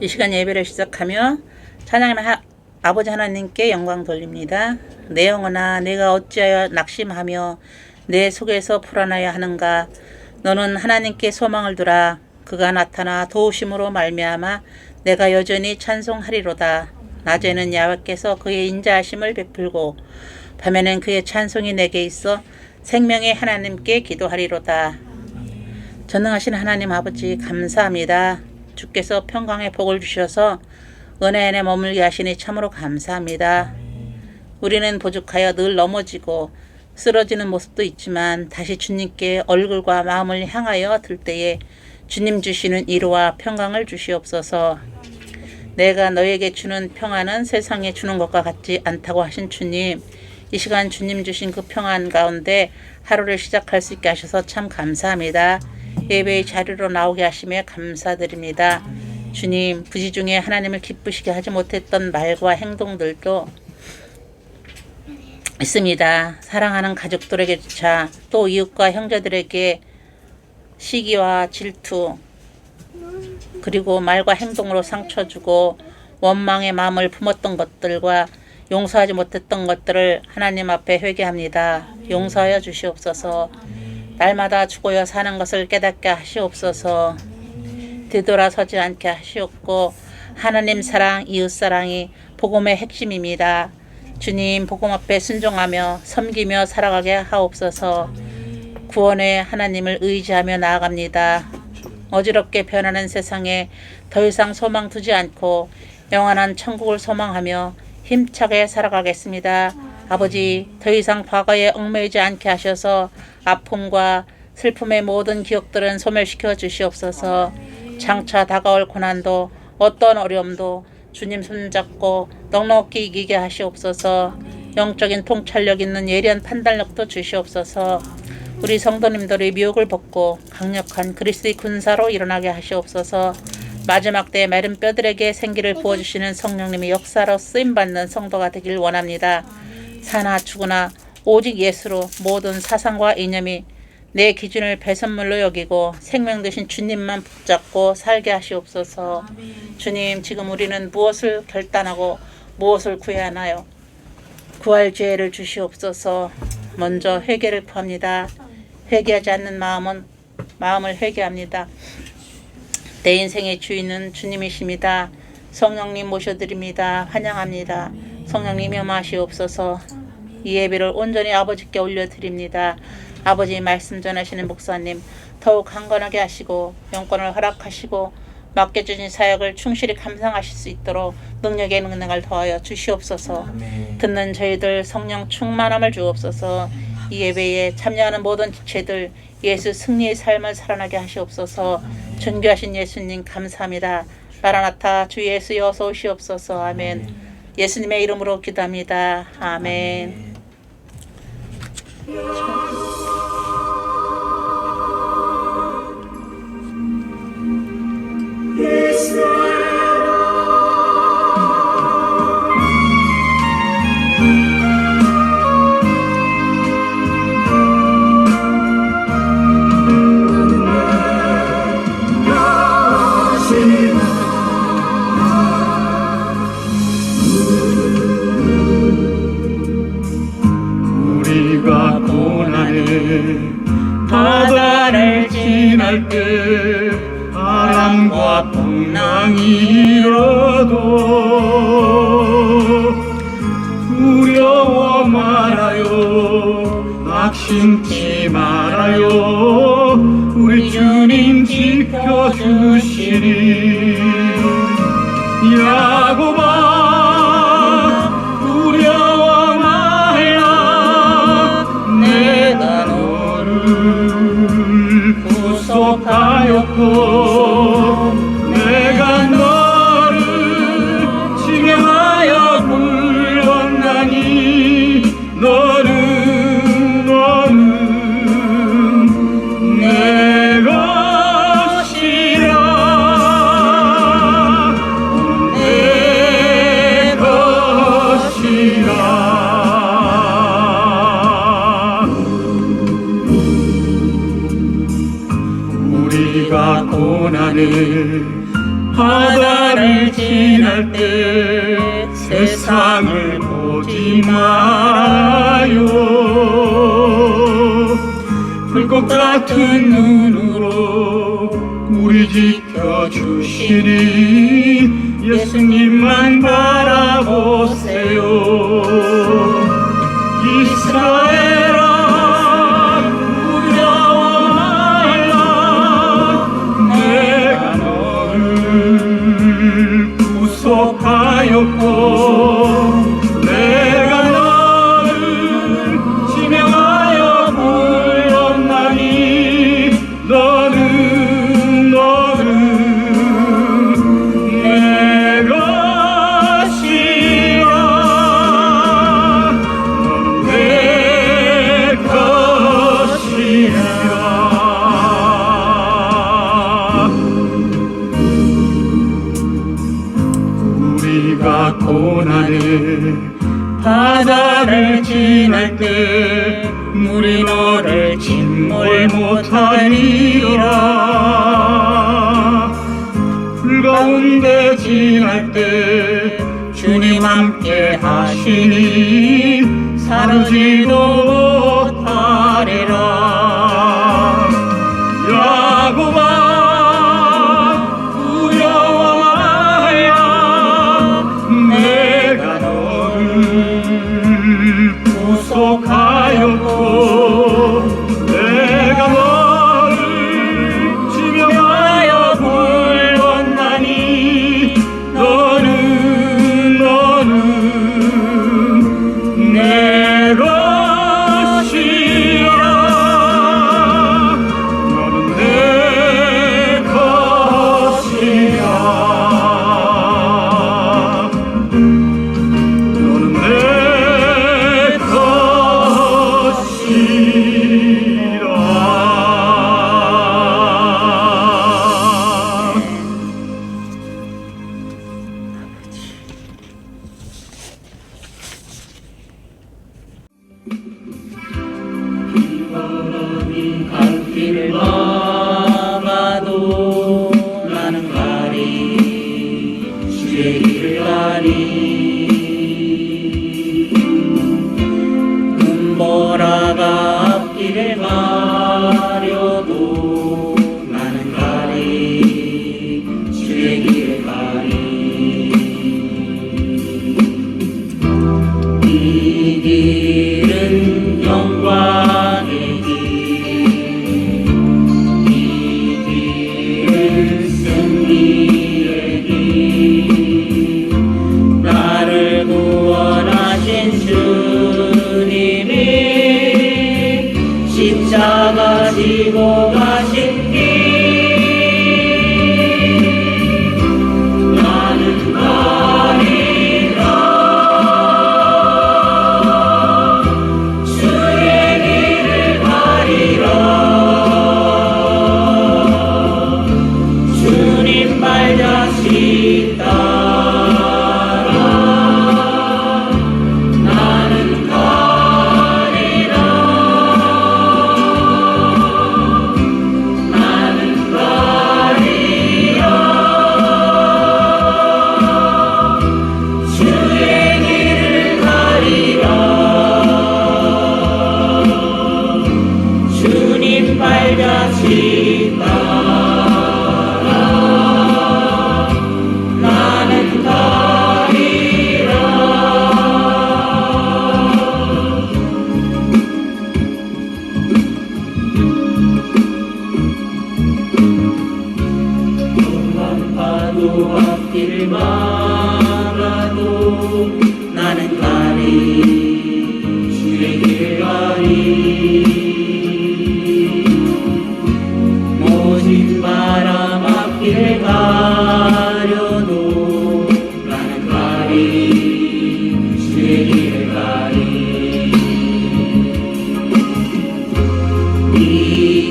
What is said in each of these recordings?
이 시간 예배를 시작하며 찬양하는 아버지 하나님께 영광 돌립니다. 내 영혼아 내가 어찌하여 낙심하며 내 속에서 불안하여 하는가. 너는 하나님께 소망을 두라. 그가 나타나 도우심으로 말미암아 내가 여전히 찬송하리로다. 낮에는 야훼께서 그의 인자하심을 베풀고 밤에는 그의 찬송이 내게 있어 생명의 하나님께 기도하리로다. 전능하신 하나님 아버지 감사합니다. 주께서 평강의 복을 주셔서 은혜 안에 머물게 하시니 참으로 감사합니다. 우리는 부족하여 늘 넘어지고 쓰러지는 모습도 있지만 다시 주님께 얼굴과 마음을 향하여 들 때에 주님 주시는 위로와 평강을 주시옵소서. 내가 너에게 주는 평안은 세상에 주는 것과 같지 않다고 하신 주님, 이 시간 주님 주신 그 평안 가운데 하루를 시작할 수 있게 하셔서 참 감사합니다. 예배의 자리로 나오게 하시며 감사드립니다. 주님, 부지 중에 하나님을 기쁘시게 하지 못했던 말과 행동들도 있습니다. 사랑하는 가족들에게조차 또 이웃과 형제들에게 시기와 질투 그리고 말과 행동으로 상처 주고 원망의 마음을 품었던 것들과 용서하지 못했던 것들을 하나님 앞에 회개합니다. 용서하여 주시옵소서. 날마다 죽어야 사는 것을 깨닫게 하시옵소서. 되돌아서지 않게 하시옵고 하나님 사랑, 이웃 사랑이 복음의 핵심입니다. 주님 복음 앞에 순종하며 섬기며 살아가게 하옵소서. 구원의 하나님을 의지하며 나아갑니다. 어지럽게 변하는 세상에 더 이상 소망 두지 않고 영원한 천국을 소망하며 힘차게 살아가겠습니다. 아버지, 더 이상 과거에 얽매이지 않게 하셔서 아픔과 슬픔의 모든 기억들은 소멸시켜 주시옵소서. 장차 다가올 고난도 어떤 어려움도 주님 손잡고 넉넉히 이기게 하시옵소서. 영적인 통찰력 있는 예리한 판단력도 주시옵소서. 우리 성도님들의 미혹을 벗고 강력한 그리스도의 군사로 일어나게 하시옵소서. 마지막 때 마른 뼈들에게 생기를 부어주시는 성령님의 역사로 쓰임받는 성도가 되길 원합니다. 사나 죽으나 오직 예수로 모든 사상과 이념이 내 기준을 배선물로 여기고 생명 되신 주님만 붙잡고 살게 하시옵소서. 주님, 지금 우리는 무엇을 결단하고 무엇을 구해야 하나요? 구할 지혜를 주시옵소서. 먼저 회개를 구합니다. 회개하지 않는 마음을 회개합니다. 내 인생의 주인은 주님이십니다. 성령님 모셔드립니다. 환영합니다. 성령님 임하시옵소서. 이 예배를 온전히 아버지께 올려드립니다. 아버지 말씀 전하시는 목사님 더욱 강건하게 하시고 영권을 허락하시고 맡겨주신 사역을 충실히 감당하실 수 있도록 능력에 능력을 더하여 주시옵소서. 듣는 저희들 성령 충만함을 주옵소서. 이 예배에 참여하는 모든 지체들 예수 승리의 삶을 살아나게 하시옵소서. 존귀하신 예수님 감사합니다. 마라나타 주 예수 어서 오시옵소서. 아멘. 예수님의 이름으로 기도합니다. 아멘. 우리가 고난의 바다를 지날 때 바람과 풍랑이 일어도 두려워 말아요. 낙심치 말아요. 우리 주님 지켜주시리. 야곱아 두려워 말라. 내가 너를 구속하였고 내가 너를 지명하여 불렀나니 너는 내 것이라. 내 것이라. 우리가 고난의 바다를 지날 때 세상을 보지 말아요. 불꽃 같은 눈으로 우리 지켜주시니 예수님만 바라보세요. 이스라엘아 두려워 말라. 내가 너를 구속하였고 내가 너를 지명하여 불렀나니 너는 내 것이라. 너는 내 것이라. 우리가 고난의 바다를 지날 때 물이 너를浸몰 못하리라. 불 가운데 지날 때 주님 함께 하시니 사르지도 못하리라. 야곱아 두려워 말라. 내가 너를 구속하였고 내가 너를 지명하여 불렀나니 너는 내 것이라. 너는 내 것이라. 너는 내 것이라. 주의 길을 가리 눈보라가 앞길을 가려도 나는 가리 주의 길을 가리 이 길은 영광의 길 이 길은 승리의 길 나를 구원하신 주님이 십자가 지고 가신 길 나는 가리라 주의 길을 가리라 주님 발자취 따라 나는 가리라 나는 가리라 주의 길을 가리라 주님 발자취 따라 나는 가리라 파도 앞길을 막아도 나는 가리 주의 길을 가리 모진 바람 앞길을 가려도 나는 가리 주의 길을 가리 이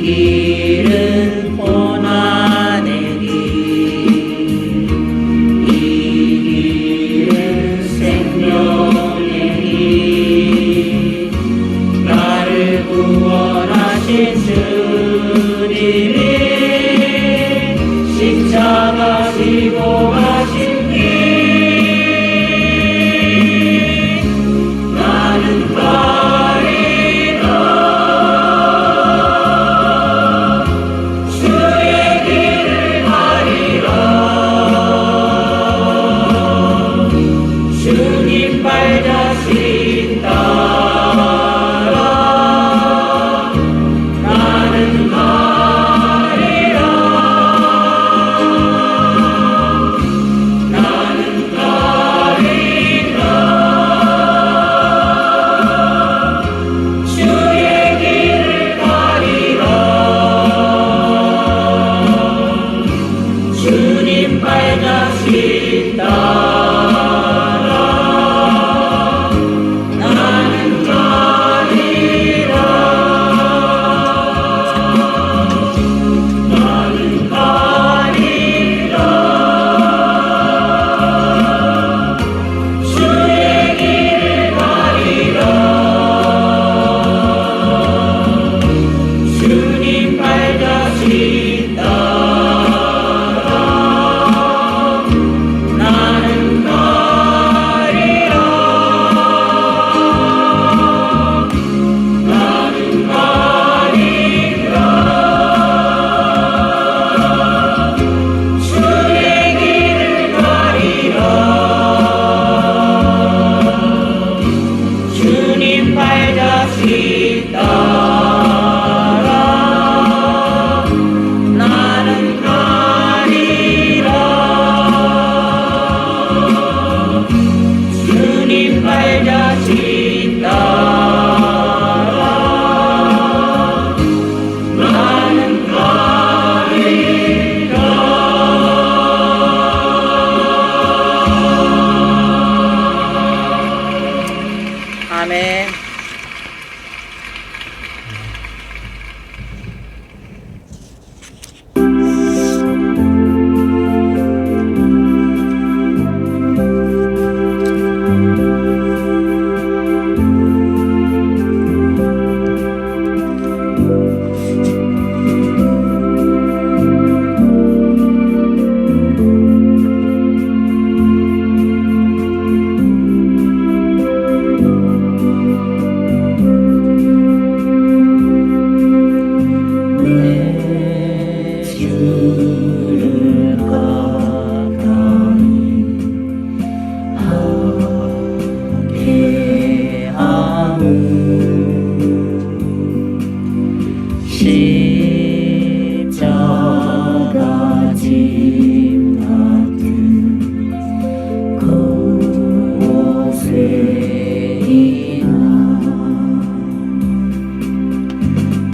길은 고난의 길 이 길은 생명의 길 나를 구원하신 주님이 십자가 지고 가신 길 나는 가리라 주의 길을 가리라 주님 발자취 따라 나는 가리라 나는 가리라 주의 길을 가리라 주님 발자취 따라 나는 가리라 나는 가리라 주의 길을 가리라 주님 발자취 따라 나는 가리라 나는 가리라 주의 길을 가리라 주님 발자취 따라 나는 가리라 주님 발자취 따라 나는 가리라 아멘.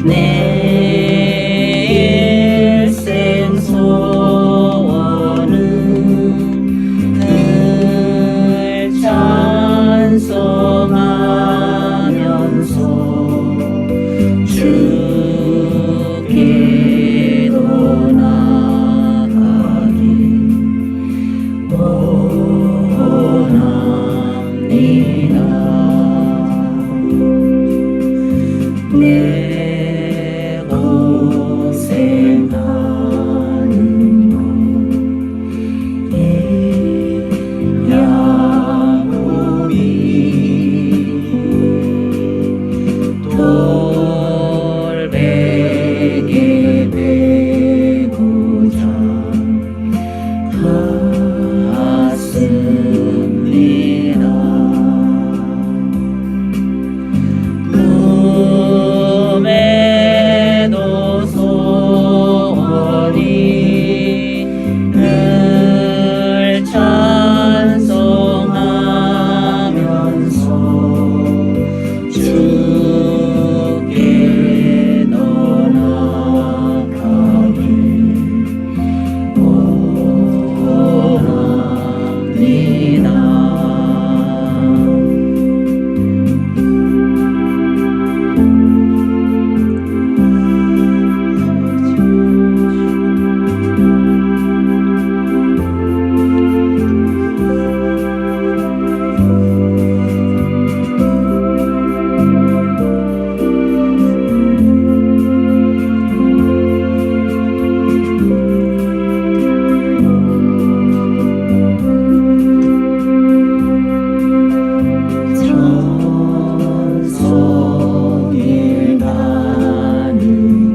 내 일생 소원은 늘 찬송하면서 주께로 나가기 원합니다. 내 고생하는 것 야곱이 돌베개 베고자 갔습니다. 꿈에도 소원이 늘 찬송하면서 주께 떠나가길 원합니다. 천성에 가는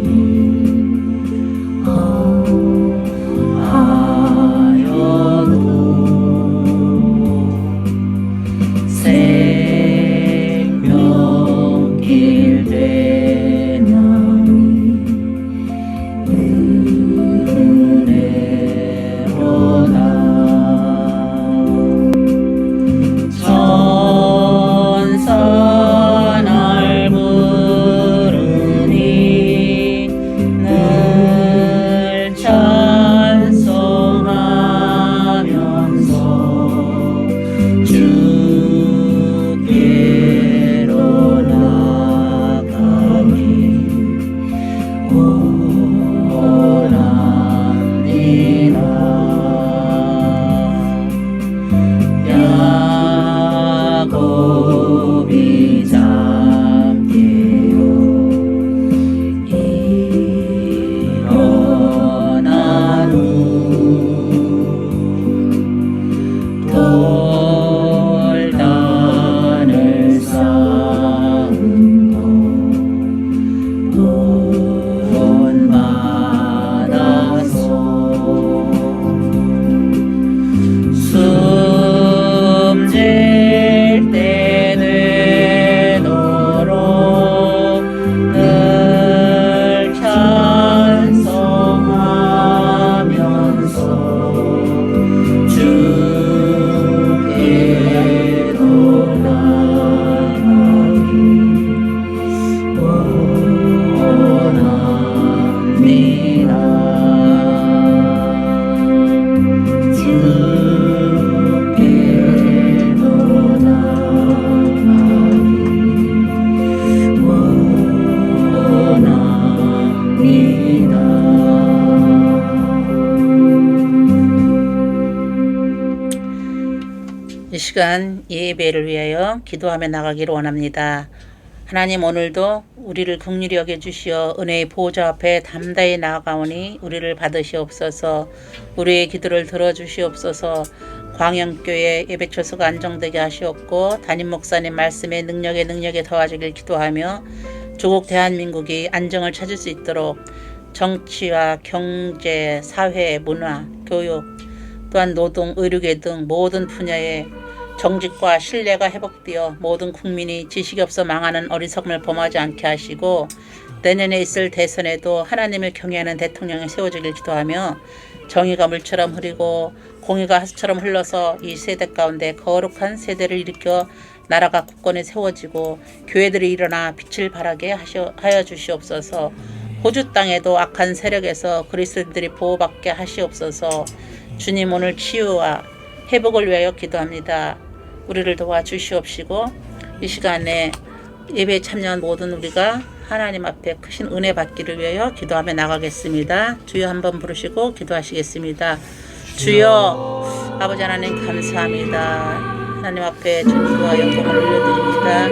길 하여도 생명길 되나니 은혜로다. 천사날 부르니 늘 찬송하면서 주께로 나가기 원합니다. 야곱이 잠깨어 일어난 후 돌단을 쌓은 것 본받아서 숨질 때 되도록 늘 찬송하면서 주께로 나가기 원합니다. 주께로 나가기 원합니다. 이 시간 예배를 위하여 기도하며 나가기를 원합니다. 하나님, 오늘도 우리를 긍휼히 여겨주시어 은혜의 보좌 앞에 담대히 나아가오니 우리를 받으시옵소서. 우리의 기도를 들어주시옵소서. 광영교회 예배처소가 안정되게 하시옵고 담임 목사님 말씀의 능력에 더하시길 기도하며 조국 대한민국이 안정을 찾을 수 있도록 정치와 경제, 사회, 문화, 교육, 또한 노동, 의료계 등 모든 분야에 정직과 신뢰가 회복되어 모든 국민이 지식이 없어 망하는 어리석음을 범하지 않게 하시고 내년에 있을 대선에도 하나님을 경외하는 대통령이 세워지길 기도하며 정의가 물처럼 흐리고 공의가 하수처럼 흘러서 이 세대 가운데 거룩한 세대를 일으켜 나라가 굳건히 세워지고 교회들이 일어나 빛을 발하게 하여 주시옵소서. 호주 땅에도 악한 세력에서 그리스도인들이 보호받게 하시옵소서. 주님, 오늘 치유와 회복을 위하여 기도합니다. 우리를 도와주시옵시고 이 시간에 예배에 참여한 모든 우리가 하나님 앞에 크신 은혜 받기를 위하여 기도하며 나가겠습니다. 주여 한번 부르시고 기도하시겠습니다. 주여, 아버지 하나님 감사합니다. 하나님 앞에 존귀와 영광을 올려드립니다.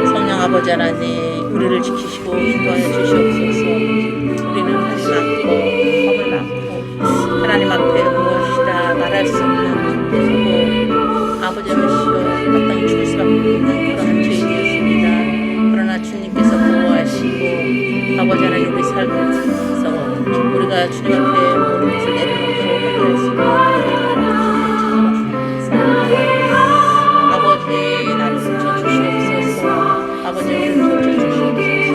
성령 아버지 하나님, 우리를 지키시고 인도하여 주시옵소서. 우리는 한이 많고 겁을 많고 하나님 앞에 무엇이다 말할 수 없는 그리고 아버지로시여 마땅히 죽을 수밖에 없는 그런 죄인이었습니다. 그러나 주님께서 보호하시고 아버지 하나님 우리 살면서 우리가 주님 앞에 모든 것을 내려놓고 회개할 수 있는 아버지 나를 고쳐주시옵소서. 아버지 우리를 고쳐주시옵소서.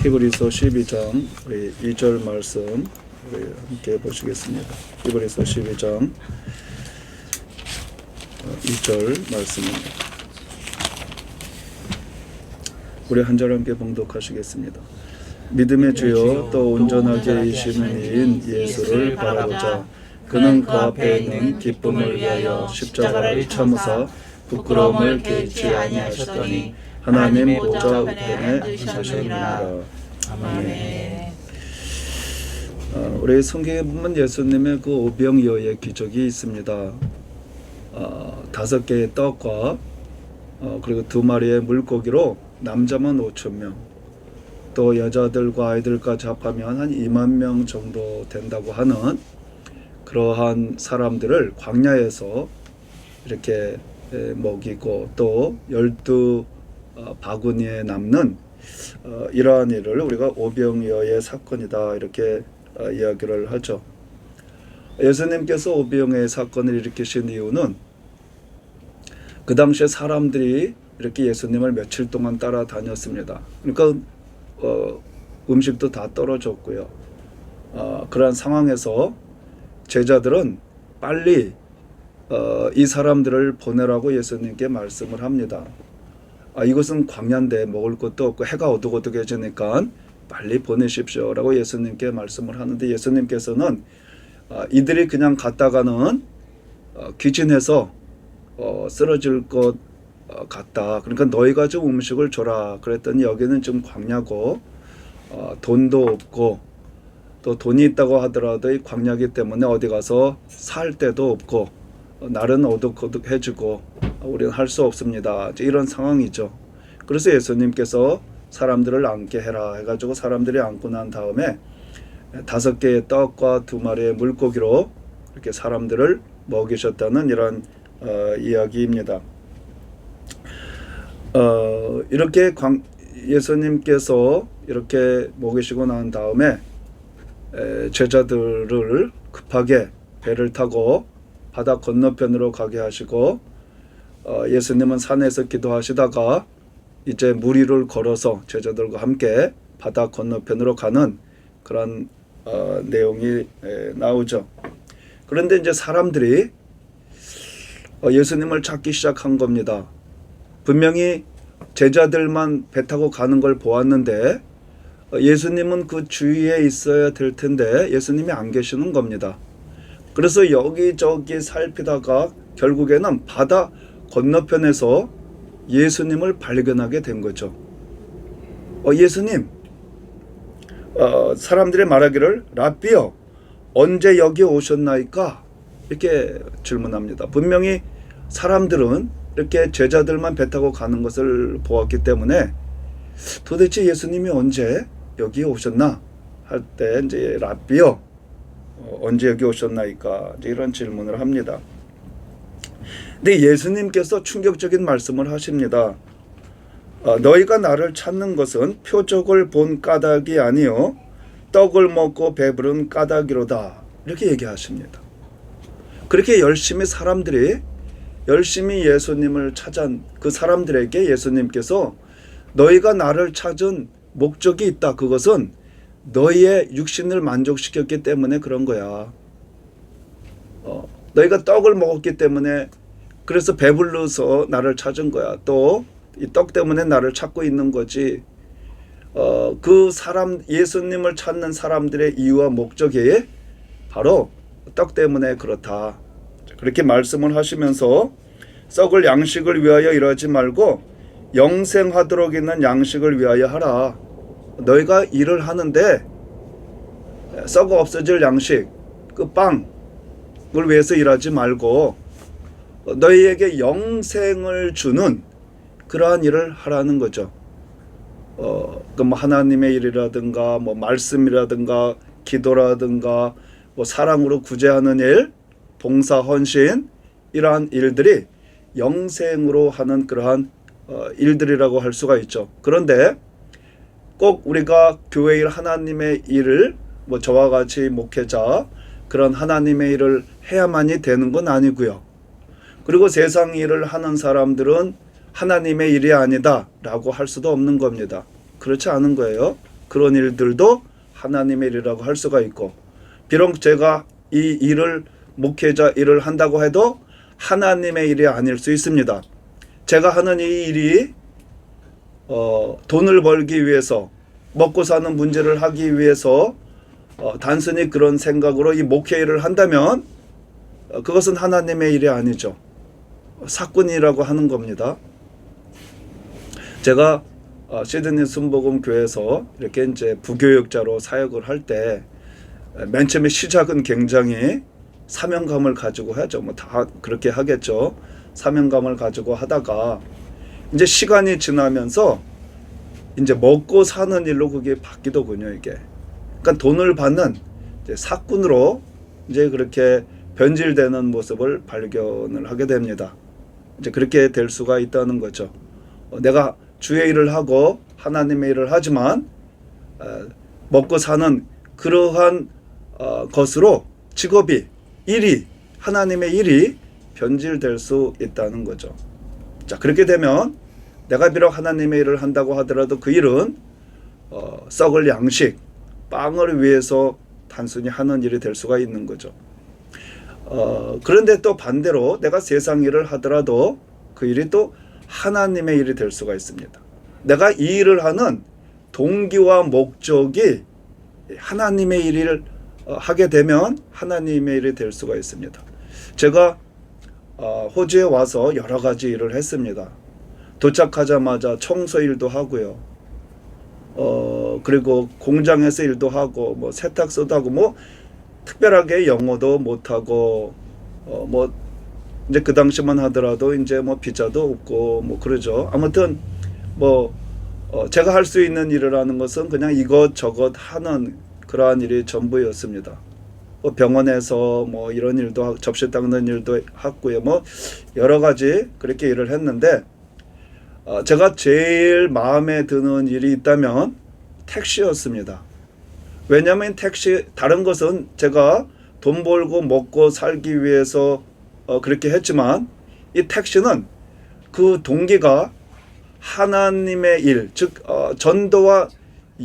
히브리서 12장 우리 2절 말씀 우리 함께 보시겠습니다. 히브리서 12장 2절 말씀입니다. 우리 한 절 함께 봉독하시겠습니다. 믿음의 주여 또 온전하게 이시는 이인 예수를 바라보자. 그는 그 앞에 있는 기쁨을 위하여 십자가를 참으사 부끄러움을 개의치 아니하셨더니 하나님 보좌 우편에 서셨느니라. 아멘. 우리 성경에 보면 예수님의 그 오병이어의 기적이 있습니다. 5개의 떡과 그리고 2마리의 물고기로 남자만 5,000명, 또 여자들과 아이들까지 합하면 한 2만 명 정도 된다고 하는 그러한 사람들을 광야에서 이렇게 먹이고 또 12 바구니에 남는 이러한 일을 우리가 오병이어의 사건이다 이렇게 이야기를 하죠. 예수님께서 오병이어의 사건을 일으키신 이유는 그 당시에 사람들이 이렇게 예수님을 며칠 동안 따라다녔습니다. 그러니까 음식도 다 떨어졌고요. 그러한 상황에서 제자들은 빨리 이 사람들을 보내라고 예수님께 말씀을 합니다. 이것은 광야인데 먹을 것도 없고 해가 어둑어둑해지니까 빨리 보내십시오 라고 예수님께 말씀을 하는데 예수님께서는 이들이 그냥 갔다가는 귀진해서 쓰러질 것 같다. 그러니까 너희가 좀 음식을 줘라. 그랬더니 여기는 좀 광야고 돈도 없고 또 돈이 있다고 하더라도 이 광야기 때문에 어디 가서 살 데도 없고 날은 어둑어둑해지고 우리는 할 수 없습니다. 이런 상황이죠. 그래서 예수님께서 사람들을 앉게 해라 해가지고 사람들이 앉고 난 다음에 5개의 떡과 2마리의 물고기로 이렇게 사람들을 먹이셨다는 이런 이야기입니다. 이렇게 예수님께서 이렇게 먹이시고 난 다음에 제자들을 급하게 배를 타고 바다 건너편으로 가게 하시고 예수님은 산에서 기도하시다가 이제 무리를 걸어서 제자들과 함께 바다 건너편으로 가는 그런 내용이 나오죠. 그런데 이제 사람들이 예수님을 찾기 시작한 겁니다. 분명히 제자들만 배 타고 가는 걸 보았는데 예수님은 그 주위에 있어야 될 텐데 예수님이 안 계시는 겁니다. 그래서 여기저기 살피다가 결국에는 바다 건너편에서 예수님을 발견하게 된 거죠. 예수님, 사람들이 말하기를 랍비여 언제 여기 오셨나이까? 이렇게 질문합니다. 분명히 사람들은 이렇게 제자들만 배 타고 가는 것을 보았기 때문에 도대체 예수님이 언제 여기 오셨나? 할 때 이제 랍비여 언제 여기 오셨나이까? 이제 이런 질문을 합니다. 근데 예수님께서 충격적인 말씀을 하십니다. 너희가 나를 찾는 것은 표적을 본 까닭이 아니요 떡을 먹고 배부른 까닭이로다. 이렇게 얘기하십니다. 그렇게 사람들이 열심히 예수님을 찾은 그 사람들에게 예수님께서 너희가 나를 찾은 목적이 있다. 그것은 너희의 육신을 만족시켰기 때문에 그런 거야. 너희가 떡을 먹었기 때문에 그래서 배불러서 나를 찾은 거야. 또 이 떡 때문에 나를 찾고 있는 거지. 그 사람 예수님을 찾는 사람들의 이유와 목적이 바로 떡 때문에 그렇다. 그렇게 말씀을 하시면서 썩을 양식을 위하여 이러지 말고 영생하도록 있는 양식을 위하여 하라. 너희가 일을 하는데 썩어 없어질 양식, 그 빵을 위해서 일하지 말고 너희에게 영생을 주는 그러한 일을 하라는 거죠. 뭐 하나님의 일이라든가 뭐 말씀이라든가 기도라든가 뭐 사랑으로 구제하는 일, 봉사 헌신 이러한 일들이 영생으로 하는 그러한 일들이라고 할 수가 있죠. 그런데 꼭 우리가 교회 일, 하나님의 일을 뭐 저와 같이 목회자 그런 하나님의 일을 해야만이 되는 건 아니고요. 그리고 세상 일을 하는 사람들은 하나님의 일이 아니다 라고 할 수도 없는 겁니다. 그렇지 않은 거예요. 그런 일들도 하나님의 일이라고 할 수가 있고, 비록 제가 이 일을 목회자 일을 한다고 해도 하나님의 일이 아닐 수 있습니다. 제가 하는 이 일이 돈을 벌기 위해서, 먹고 사는 문제를 하기 위해서 단순히 그런 생각으로 이 목회 일을 한다면 그것은 하나님의 일이 아니죠. 사꾼이라고 하는 겁니다. 제가 시드니 순복음 교회에서 이렇게 이제 부교역자로 사역을 할 때 맨 처음에 시작은 굉장히 사명감을 가지고 하죠. 뭐 다 그렇게 하겠죠. 사명감을 가지고 하다가 이제 시간이 지나면서 이제 먹고 사는 일로 그게 바뀌더군요, 이게. 그러니까 돈을 받는 이제 사꾼으로 이제 그렇게 변질되는 모습을 발견을 하게 됩니다. 이제 그렇게 될 수가 있다는 거죠. 내가 주의 일을 하고 하나님의 일을 하지만 먹고 사는 그러한 것으로 직업이, 일이, 하나님의 일이 변질될 수 있다는 거죠. 자, 그렇게 되면 내가 비록 하나님의 일을 한다고 하더라도 그 일은 썩을 양식, 빵을 위해서 단순히 하는 일이 될 수가 있는 거죠. 그런데 또 반대로 내가 세상 일을 하더라도 그 일이 또 하나님의 일이 될 수가 있습니다. 내가 이 일을 하는 동기와 목적이 하나님의 일을 하게 되면 하나님의 일이 될 수가 있습니다. 제가 호주에 와서 여러 가지 일을 했습니다. 도착하자마자 청소 일도 하고요. 그리고 공장에서 일도 하고 뭐 세탁소도 하고 뭐 특별하게 영어도 못하고 뭐 이제 그 당시만 하더라도 이제 뭐 비자도 없고 뭐 그러죠. 아무튼 뭐 제가 할 수 있는 일을 하는 것은 그냥 이것저것 하는 그러한 일이 전부였습니다. 뭐 병원에서 뭐 이런 일도 접시 닦는 일도 했고요. 뭐 여러 가지 그렇게 일을 했는데 제가 제일 마음에 드는 일이 있다면 택시였습니다. 왜냐하면 택시, 다른 것은 제가 돈 벌고 먹고 살기 위해서 그렇게 했지만 이 택시는 그 동기가 하나님의 일, 즉 전도와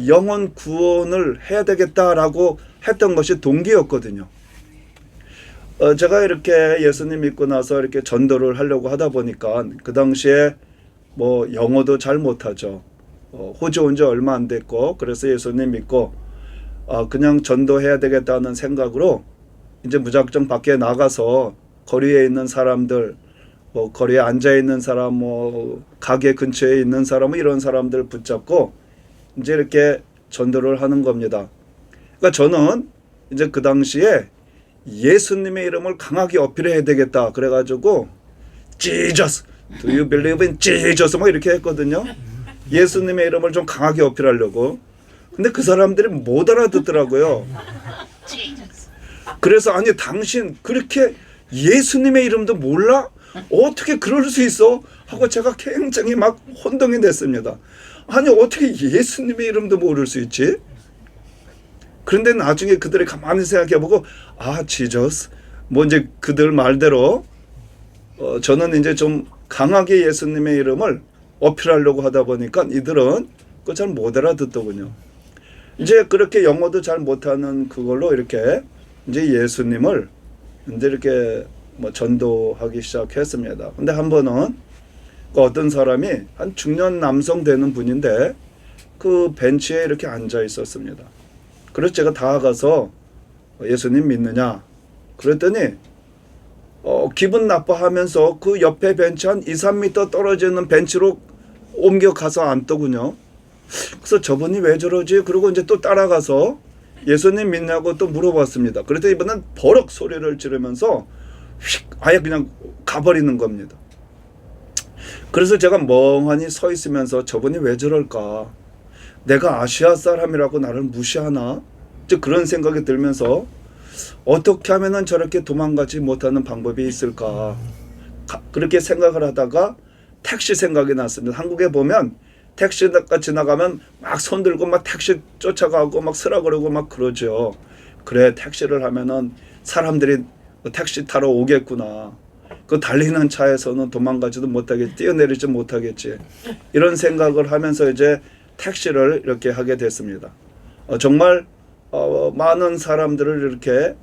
영혼 구원을 해야 되겠다라고 했던 것이 동기였거든요. 제가 이렇게 예수님 믿고 나서 이렇게 전도를 하려고 하다 보니까 그 당시에 뭐 영어도 잘 못하죠. 호주 온 지 얼마 안 됐고, 그래서 예수님 믿고 그냥 전도해야 되겠다는 생각으로 이제 무작정 밖에 나가서 거리에 있는 사람들, 뭐 거리에 앉아 있는 사람, 뭐 가게 근처에 있는 사람, 이런 사람들 붙잡고 이제 이렇게 전도를 하는 겁니다. 그러니까 저는 이제 그 당시에 예수님의 이름을 강하게 어필해야 되겠다. 그래가지고 Jesus, do you believe in Jesus? 뭐 이렇게 했거든요. 예수님의 이름을 좀 강하게 어필하려고. 근데 그 사람들이 못 알아듣더라고요. 그래서 아니 당신 그렇게 예수님의 이름도 몰라? 어떻게 그럴 수 있어? 하고 제가 굉장히 막 혼동이 됐습니다. 아니 어떻게 예수님의 이름도 모를 수 있지? 그런데 나중에 그들이 가만히 생각해보고 지저스 뭐 이제 그들 말대로 저는 이제 좀 강하게 예수님의 이름을 어필하려고 하다 보니까 이들은 그거 잘 못 알아듣더군요. 이제 그렇게 영어도 잘 못하는 그걸로 이렇게 이제 예수님을 이제 이렇게 뭐 전도하기 시작했습니다. 근데 한 번은 그 어떤 사람이 한 중년 남성 되는 분인데 그 벤치에 이렇게 앉아 있었습니다. 그래서 제가 다가가서 예수님 믿느냐 그랬더니 기분 나빠하면서 그 옆에 벤치 한 2, 3m 떨어지는 벤치로 옮겨가서 앉더군요. 그래서 저분이 왜 저러지? 그리고 이제 또 따라가서 예수님 믿냐고 또 물어봤습니다. 그랬더니 이번엔 버럭 소리를 지르면서 휙 아예 그냥 가버리는 겁니다. 그래서 제가 멍하니 서 있으면서 저분이 왜 저럴까? 내가 아시아 사람이라고 나를 무시하나? 이제 그런 생각이 들면서 어떻게 하면은 저렇게 도망가지 못하는 방법이 있을까? 그렇게 생각을 하다가 택시 생각이 났습니다. 한국에 보면 택시가 지나가면 막 손들고 막 택시 쫓아가고 막 쓰라그러고 막 그러죠. 그래 택시를 하면은 사람들이 택시 타러 오겠구나. 그 달리는 차에서는 도망가지도 못하겠지, 뛰어내리지 못하겠지. 이런 생각을 하면서 이제 택시를 이렇게 하게 됐습니다. 정말 많은 사람들을 이렇게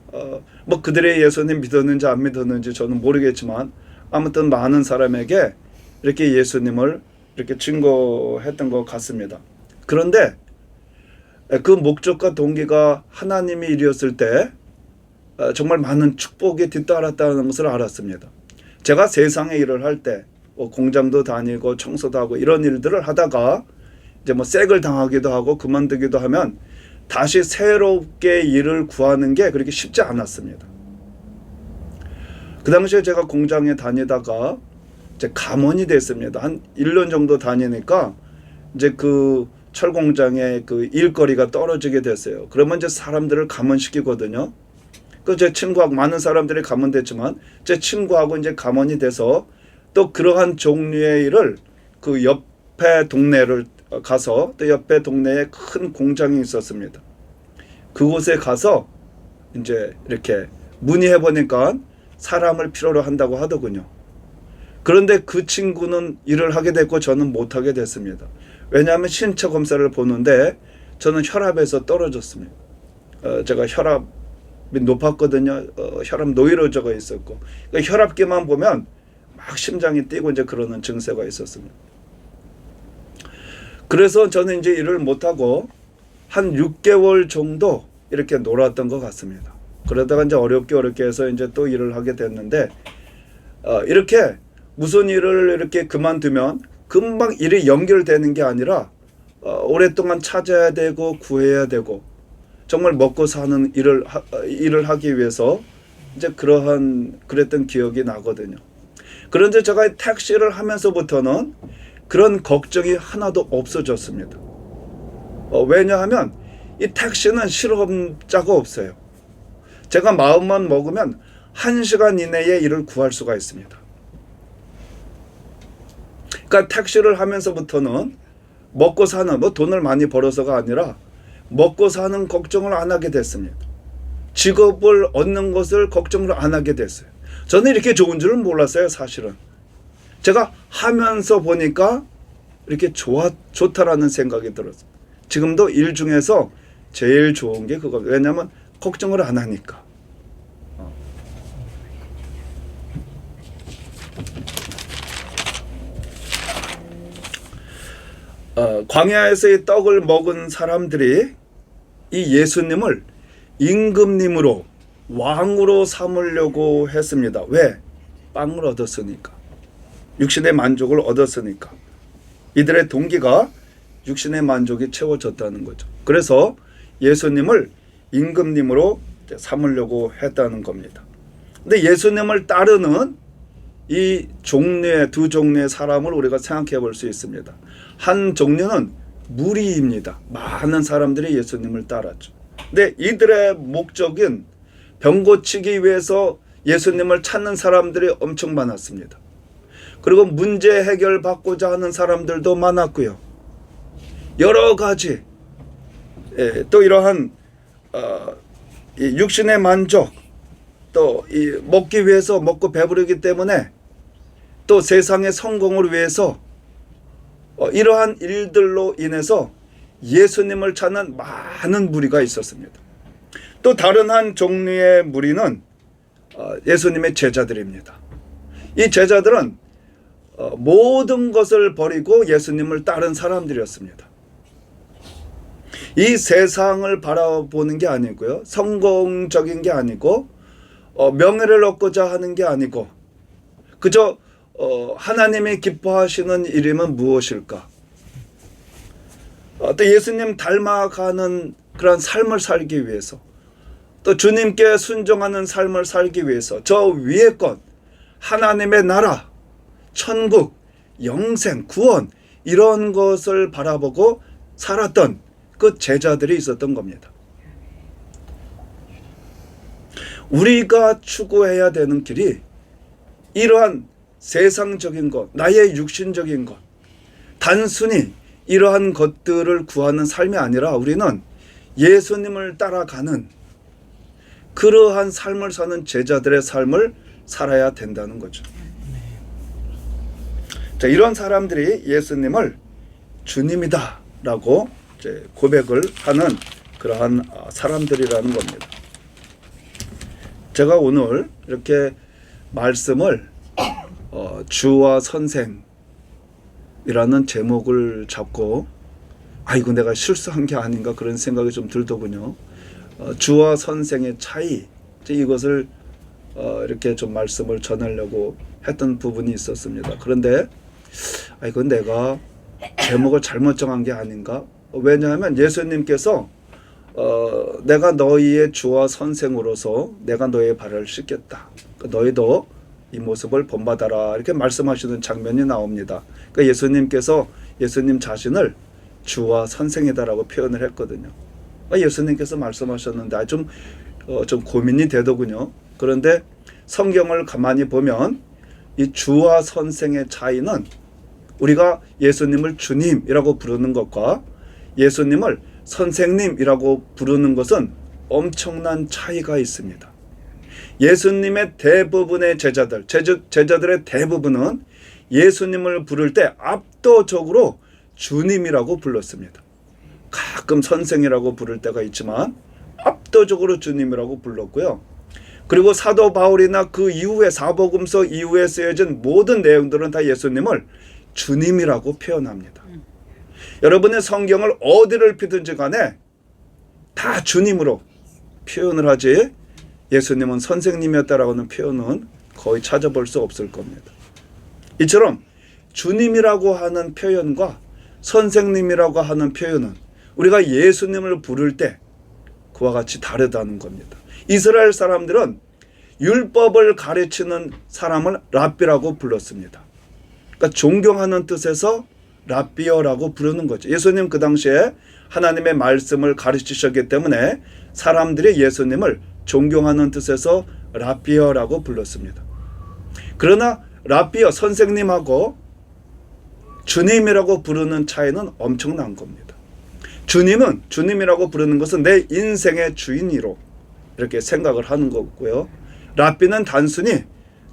뭐 그들의 예수님 믿었는지 안 믿었는지 저는 모르겠지만 아무튼 많은 사람에게 이렇게 예수님을 이렇게 증거했던 것 같습니다. 그런데 그 목적과 동기가 하나님의 일이었을 때 정말 많은 축복이 뒤따랐다는 것을 알았습니다. 제가 세상에 일을 할 때 공장도 다니고 청소도 하고 이런 일들을 하다가 이제 뭐 쌔을 당하기도 하고 그만두기도 하면 다시 새롭게 일을 구하는 게 그렇게 쉽지 않았습니다. 그 당시에 제가 공장에 다니다가 이제 감원이 됐습니다. 한 1년 정도 다니니까 이제 그 철공장에 그 일거리가 떨어지게 됐어요. 그러면 이제 사람들을 감원시키거든요. 그 제 친구하고 많은 사람들이 감원됐지만 제 친구하고 이제 감원이 돼서 또 그러한 종류의 일을 그 옆에 동네를 가서 또 옆에 동네에 큰 공장이 있었습니다. 그곳에 가서 이제 이렇게 문의해 보니까 사람을 필요로 한다고 하더군요. 그런데 그 친구는 일을 하게 됐고 저는 못 하게 됐습니다. 왜냐하면 신체 검사를 보는데 저는 혈압에서 떨어졌습니다. 제가 혈압이 높았거든요. 혈압 노이로제가 있었고 그러니까 혈압계만 보면 막 심장이 뛰고 이제 그러는 증세가 있었습니다. 그래서 저는 이제 일을 못하고 한 6개월 정도 이렇게 놀았던 것 같습니다. 그러다가 이제 어렵게 해서 이제 또 일을 하게 됐는데 이렇게 무슨 일을 이렇게 그만두면 금방 일이 연결되는 게 아니라 오랫동안 찾아야 되고 구해야 되고 정말 먹고 사는 일을 하기 위해서 이제 그랬던 기억이 나거든요. 그런데 제가 택시를 하면서부터는 그런 걱정이 하나도 없어졌습니다. 왜냐하면 이 택시는 실험자가 없어요. 제가 마음만 먹으면 1시간 이내에 일을 구할 수가 있습니다. 그러니까 택시를 하면서부터는 먹고 사는 뭐 돈을 많이 벌어서가 아니라 먹고 사는 걱정을 안 하게 됐습니다. 직업을 얻는 것을 걱정을 안 하게 됐어요. 저는 이렇게 좋은 줄은 몰랐어요, 사실은. 제가 하면서 보니까 이렇게 좋다라는 생각이 들었어요. 지금도 일 중에서 제일 좋은 게 그거. 왜냐하면 걱정을 안 하니까. 광야에서의 떡을 먹은 사람들이 이 예수님을 임금님으로 왕으로 삼으려고 했습니다. 왜? 빵을 얻었으니까. 육신의 만족을 얻었으니까. 이들의 동기가 육신의 만족이 채워졌다는 거죠. 그래서 예수님을 임금님으로 삼으려고 했다는 겁니다. 근데 예수님을 따르는 이 종류의 두 종류의 사람을 우리가 생각해 볼 수 있습니다. 한 종류는 무리입니다. 많은 사람들이 예수님을 따랐죠. 근데 이들의 목적은 병 고치기 위해서 예수님을 찾는 사람들이 엄청 많았습니다. 그리고 문제 해결받고자 하는 사람들도 많았고요. 여러 가지 또 이러한 육신의 만족 또 먹기 위해서 먹고 배부르기 때문에 또 세상의 성공을 위해서 이러한 일들로 인해서 예수님을 찾는 많은 무리가 있었습니다. 또 다른 한 종류의 무리는 예수님의 제자들입니다. 이 제자들은 모든 것을 버리고 예수님을 따른 사람들이었습니다. 이 세상을 바라보는 게 아니고요. 성공적인 게 아니고 명예를 얻고자 하는 게 아니고 그저 하나님이 기뻐하시는 일이면 무엇일까? 또 예수님 닮아가는 그런 삶을 살기 위해서 또 주님께 순종하는 삶을 살기 위해서 저 위의 것 하나님의 나라, 천국, 영생, 구원 이런 것을 바라보고 살았던 그 제자들이 있었던 겁니다. 우리가 추구해야 되는 길이 이러한 세상적인 것, 나의 육신적인 것, 단순히 이러한 것들을 구하는 삶이 아니라 우리는 예수님을 따라가는 그러한 삶을 사는 제자들의 삶을 살아야 된다는 거죠. 자, 이런 사람들이 예수님을 주님이다 라고 이제 고백을 하는 그러한 사람들이라는 겁니다. 제가 오늘 이렇게 말씀을 주와 선생이라는 제목을 잡고 이거 내가 실수한 게 아닌가 그런 생각이 좀 들더군요. 주와 선생의 차이 이것을 이렇게 좀 말씀을 전하려고 했던 부분이 있었습니다. 그런데 이건 내가 제목을 잘못 정한 게 아닌가? 왜냐하면 예수님께서 내가 너희의 주와 선생으로서 내가 너희의 발을 씻겠다. 너희도 이 모습을 본받아라. 이렇게 말씀하시는 장면이 나옵니다. 그러니까 예수님께서 예수님 자신을 주와 선생이다라고 표현을 했거든요. 예수님께서 말씀하셨는데 좀 고민이 되더군요. 그런데 성경을 가만히 보면 이 주와 선생의 차이는 우리가 예수님을 주님이라고 부르는 것과 예수님을 선생님이라고 부르는 것은 엄청난 차이가 있습니다. 예수님의 대부분의 제자들의 대부분은 예수님을 부를 때 압도적으로 주님이라고 불렀습니다. 가끔 선생이라고 부를 때가 있지만 압도적으로 주님이라고 불렀고요. 그리고 사도 바울이나 그 이후에 사복음서 이후에 쓰여진 모든 내용들은 다 예수님을 주님이라고 표현합니다. 여러분의 성경을 어디를 피든지 간에 다 주님으로 표현을 하지 예수님은 선생님이었다라고는 표현은 거의 찾아볼 수 없을 겁니다. 이처럼 주님이라고 하는 표현과 선생님이라고 하는 표현은 우리가 예수님을 부를 때 그와 같이 다르다는 겁니다. 이스라엘 사람들은 율법을 가르치는 사람을 랍비라고 불렀습니다. 그러니까 존경하는 뜻에서 랍비어라고 부르는 거죠. 예수님 그 당시에 하나님의 말씀을 가르치셨기 때문에 사람들이 예수님을 존경하는 뜻에서 랍비어라고 불렀습니다. 그러나 랍비어 선생님하고 주님이라고 부르는 차이는 엄청난 겁니다. 주님은 주님이라고 부르는 것은 내 인생의 주인으로 이렇게 생각을 하는 거고요. 랍비는 단순히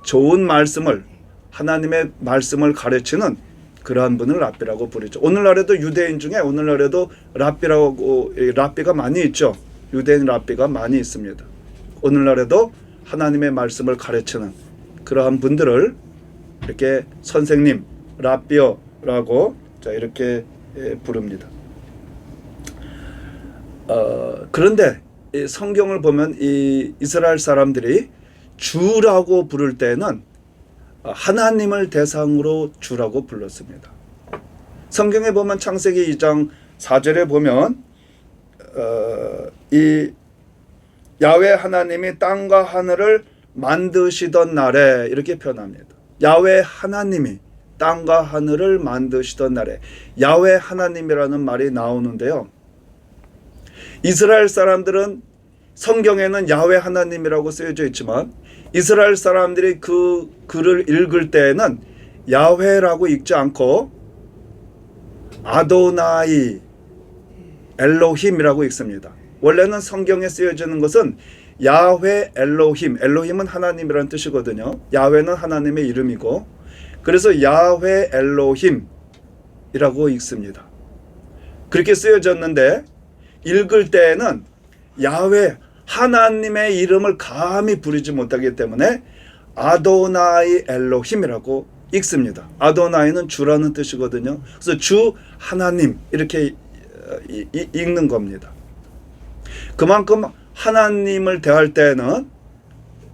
좋은 말씀을 하나님의 말씀을 가르치는 그러한 분을 랍비라고 부르죠. 오늘날에도 유대인 중에 오늘날에도 랍비가 많이 있죠. 유대인 랍비가 많이 있습니다. 오늘날에도 하나님의 말씀을 가르치는 그러한 분들을 이렇게 선생님, 랍비어라고 이렇게 부릅니다. 그런데 이 성경을 보면 이 이스라엘 사람들이 주라고 부를 때는 하나님을 대상으로 주라고 불렀습니다. 성경에 보면 창세기 2장 4절에 보면 이 야훼 하나님이 땅과 하늘을 만드시던 날에 이렇게 표현합니다. 야훼 하나님이 땅과 하늘을 만드시던 날에 야훼 하나님이라는 말이 나오는데요. 이스라엘 사람들은 성경에는 야훼 하나님이라고 쓰여져 있지만 이스라엘 사람들이 그 글을 읽을 때에는 야훼라고 읽지 않고 아도나이 엘로힘이라고 읽습니다. 원래는 성경에 쓰여지는 것은 야훼 엘로힘, 엘로힘은 하나님이라는 뜻이거든요. 야훼는 하나님의 이름이고 그래서 야훼 엘로힘이라고 읽습니다. 그렇게 쓰여졌는데 읽을 때에는 야훼 하나님의 이름을 감히 부르지 못하기 때문에 아도나이 엘로힘이라고 읽습니다. 아도나이는 주라는 뜻이거든요. 그래서 주 하나님 이렇게 읽는 겁니다. 그만큼 하나님을 대할 때는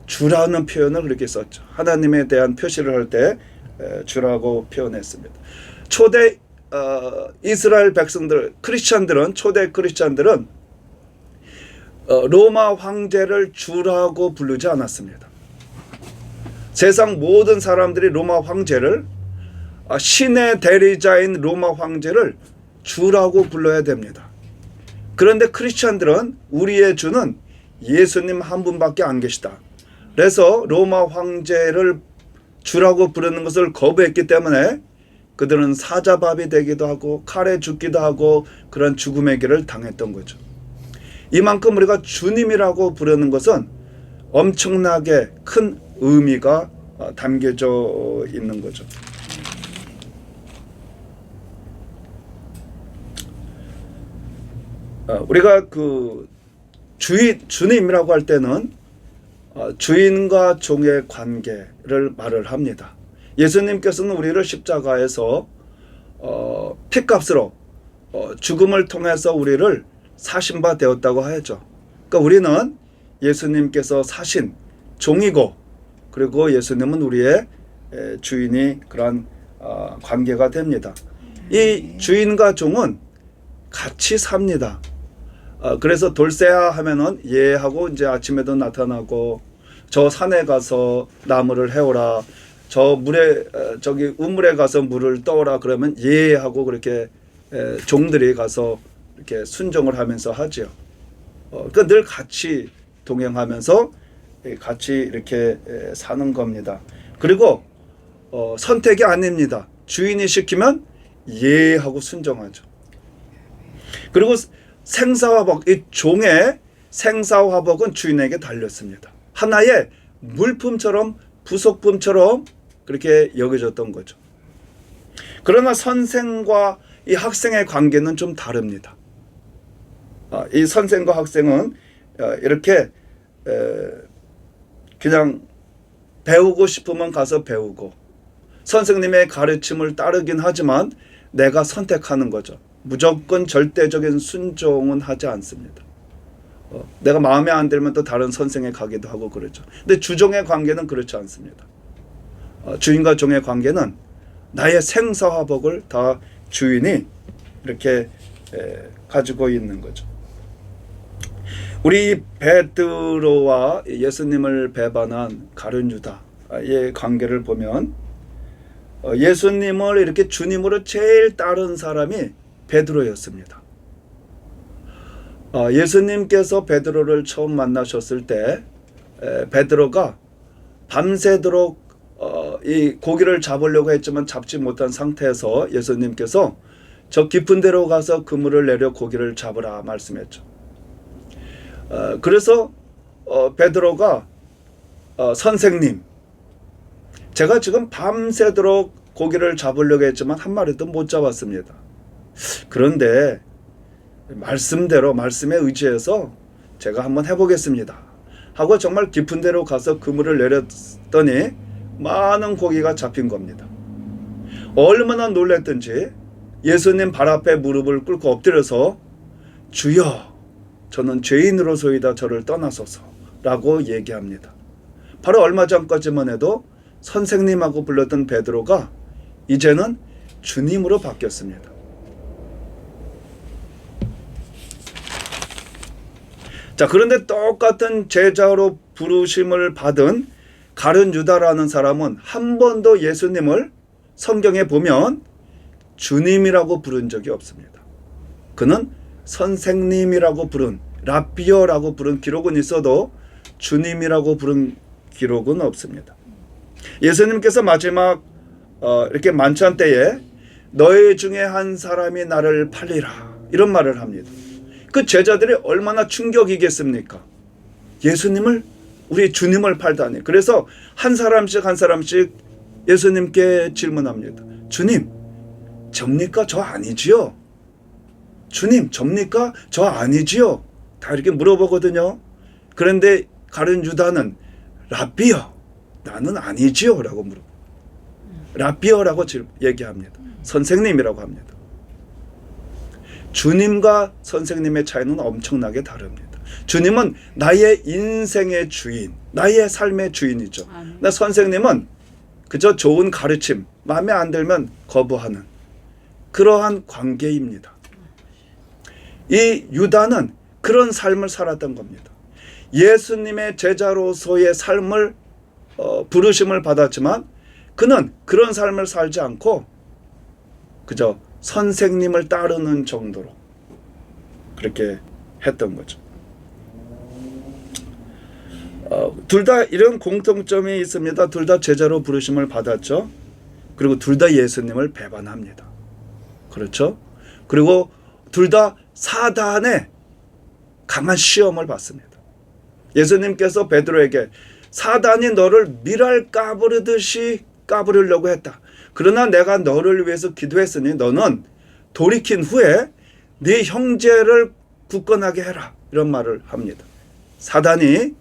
주라는 표현을 그렇게 썼죠. 하나님에 대한 표시를 할 때 주라고 표현했습니다. 초대 이스라엘 백성들, 초대 크리스천들은 로마 황제를 주라고 부르지 않았습니다. 세상 모든 사람들이 로마 황제를 신의 대리자인 로마 황제를 주라고 불러야 됩니다. 그런데 크리스천들은 우리의 주는 예수님 한 분밖에 안 계시다. 그래서 로마 황제를 주라고 부르는 것을 거부했기 때문에 그들은 사자밥이 되기도 하고 칼에 죽기도 하고 그런 죽음의 길을 당했던 거죠. 이만큼 우리가 주님이라고 부르는 것은 엄청나게 큰 의미가 담겨져 있는 거죠. 우리가 그 주님이라고 할 때는 주인과 종의 관계를 말을 합니다. 예수님께서는 우리를 십자가에서 피값으로 죽음을 통해서 우리를 사신 바 되었다고 하죠. 그러니까 우리는 예수님께서 사신 종이고 그리고 예수님은 우리의 주인이 그런 관계가 됩니다. 이 주인과 종은 같이 삽니다. 그래서 돌쇠야 하면은 예 하고 이제 아침에도 나타나고 저 산에 가서 나무를 해오라 저 물에 저기 우물에 가서 물을 떠오라 그러면 예 하고 그렇게 종들이 가서 이렇게 순종을 하면서 하죠. 그러니까 늘 같이 동행하면서 같이 이렇게 사는 겁니다. 그리고 선택이 아닙니다. 주인이 시키면 예 하고 순종하죠. 그리고 생사화복, 이 종의 생사화복은 주인에게 달렸습니다. 하나의 물품처럼 부속품처럼 그렇게 여겨졌던 거죠. 그러나 선생과 이 학생의 관계는 좀 다릅니다. 이 선생과 학생은 이렇게 그냥 배우고 싶으면 가서 배우고 선생님의 가르침을 따르긴 하지만 내가 선택하는 거죠. 무조건 절대적인 순종은 하지 않습니다. 내가 마음에 안 들면 또 다른 선생에 가기도 하고 그렇죠. 근데 주종의 관계는 그렇지 않습니다. 주인과 종의 관계는 나의 생사화복을 다 주인이 이렇게 가지고 있는 거죠. 우리 베드로와 예수님을 배반한 가룟 유다의 관계를 보면 예수님을 이렇게 주님으로 제일 따른 사람이 베드로였습니다. 예수님께서 베드로를 처음 만나셨을 때 베드로가 밤새도록 이 고기를 잡으려고 했지만 잡지 못한 상태에서 예수님께서 저 깊은 데로 가서 그물을 내려 고기를 잡으라 말씀했죠. 그래서 베드로가 선생님, 제가 지금 밤새도록 고기를 잡으려고 했지만 한 마리도 못 잡았습니다. 그런데 말씀대로 말씀에 의지해서 제가 한번 해보겠습니다 하고 정말 깊은 데로 가서 그물을 내렸더니 많은 고기가 잡힌 겁니다. 얼마나 놀랐던지 예수님 발 앞에 무릎을 꿇고 엎드려서 주여 저는 죄인으로소이다 저를 떠나소서 라고 얘기합니다. 바로 얼마 전까지만 해도 선생님하고 불렀던 베드로가 이제는 주님으로 바뀌었습니다. 자, 그런데 똑같은 제자로 부르심을 받은 가룟 유다라는 사람은 한 번도 예수님을 성경에 보면 주님이라고 부른 적이 없습니다. 그는 선생님이라고 부른, 라비어라고 부른 기록은 있어도 주님이라고 부른 기록은 없습니다. 예수님께서 마지막 이렇게 만찬 때에 너희 중에 한 사람이 나를 팔리라 이런 말을 합니다. 그 제자들이 얼마나 충격이겠습니까? 예수님을, 우리 주님을 팔다니. 그래서 한 사람씩 한 사람씩 예수님께 질문합니다. 주님, 접니까? 저 아니지요? 주님, 접니까? 저 아니지요? 다 이렇게 물어보거든요. 그런데 가룟 유다는 라비어, 나는 아니지요? 라고 물어요. 라비어라고 얘기합니다. 선생님이라고 합니다. 주님과 선생님의 차이는 엄청나게 다릅니다. 주님은 나의 인생의 주인, 나의 삶의 주인이죠. 나 선생님은 그저 좋은 가르침, 마음에 안 들면 거부하는 그러한 관계입니다. 이 유다는 그런 삶을 살았던 겁니다. 예수님의 제자로서의 삶을 부르심을 받았지만 그는 그런 삶을 살지 않고 그저 선생님을 따르는 정도로 그렇게 했던 거죠. 둘 다 이런 공통점이 있습니다. 둘 다 제자로 부르심을 받았죠. 그리고 둘 다 예수님을 배반합니다. 그렇죠? 그리고 둘 다 사단의 강한 시험을 받습니다. 예수님께서 베드로에게 사단이 너를 밀알 까부르듯이 까부르려고 했다. 그러나 내가 너를 위해서 기도했으니 너는 돌이킨 후에 네 형제를 굳건하게 해라. 이런 말을 합니다. 사단이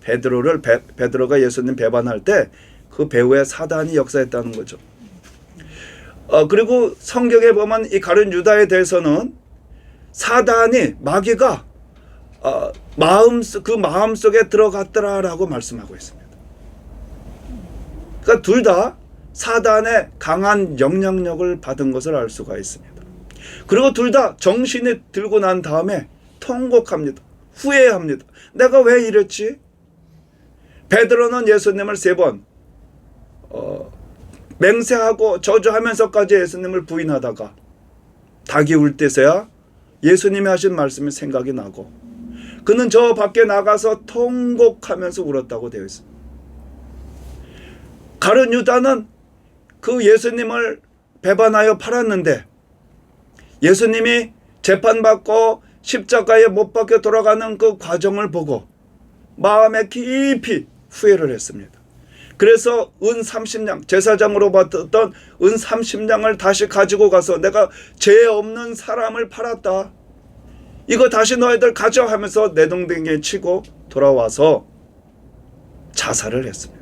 베드로가 예수님 배반할 때 그 배후에 사단이 역사했다는 거죠. 그리고 성경에 보면 이 가룟 유다에 대해서는 사단이 마귀가 그 마음속에 들어갔더라라고 말씀하고 있습니다. 그러니까 둘 다 사단의 강한 영향력을 받은 것을 알 수가 있습니다. 그리고 둘 다 정신이 들고 난 다음에 통곡합니다. 후회합니다. 내가 왜 이랬지? 베드로는 예수님을 3번 맹세하고 저주하면서까지 예수님을 부인하다가 닭이 울 때서야 예수님이 하신 말씀이 생각이 나고 그는 저 밖에 나가서 통곡하면서 울었다고 되어 있습니다. 가룟 유다는 그 예수님을 배반하여 팔았는데 예수님이 재판받고 십자가에 못 박혀 돌아가는 그 과정을 보고 마음에 깊이 후회를 했습니다. 그래서 은 30냥, 제사장으로 받았던 은 30냥을 다시 가지고 가서 내가 죄 없는 사람을 팔았다. 이거 다시 너희들 가져 하면서 내동댕이에 치고 돌아와서 자살을 했습니다.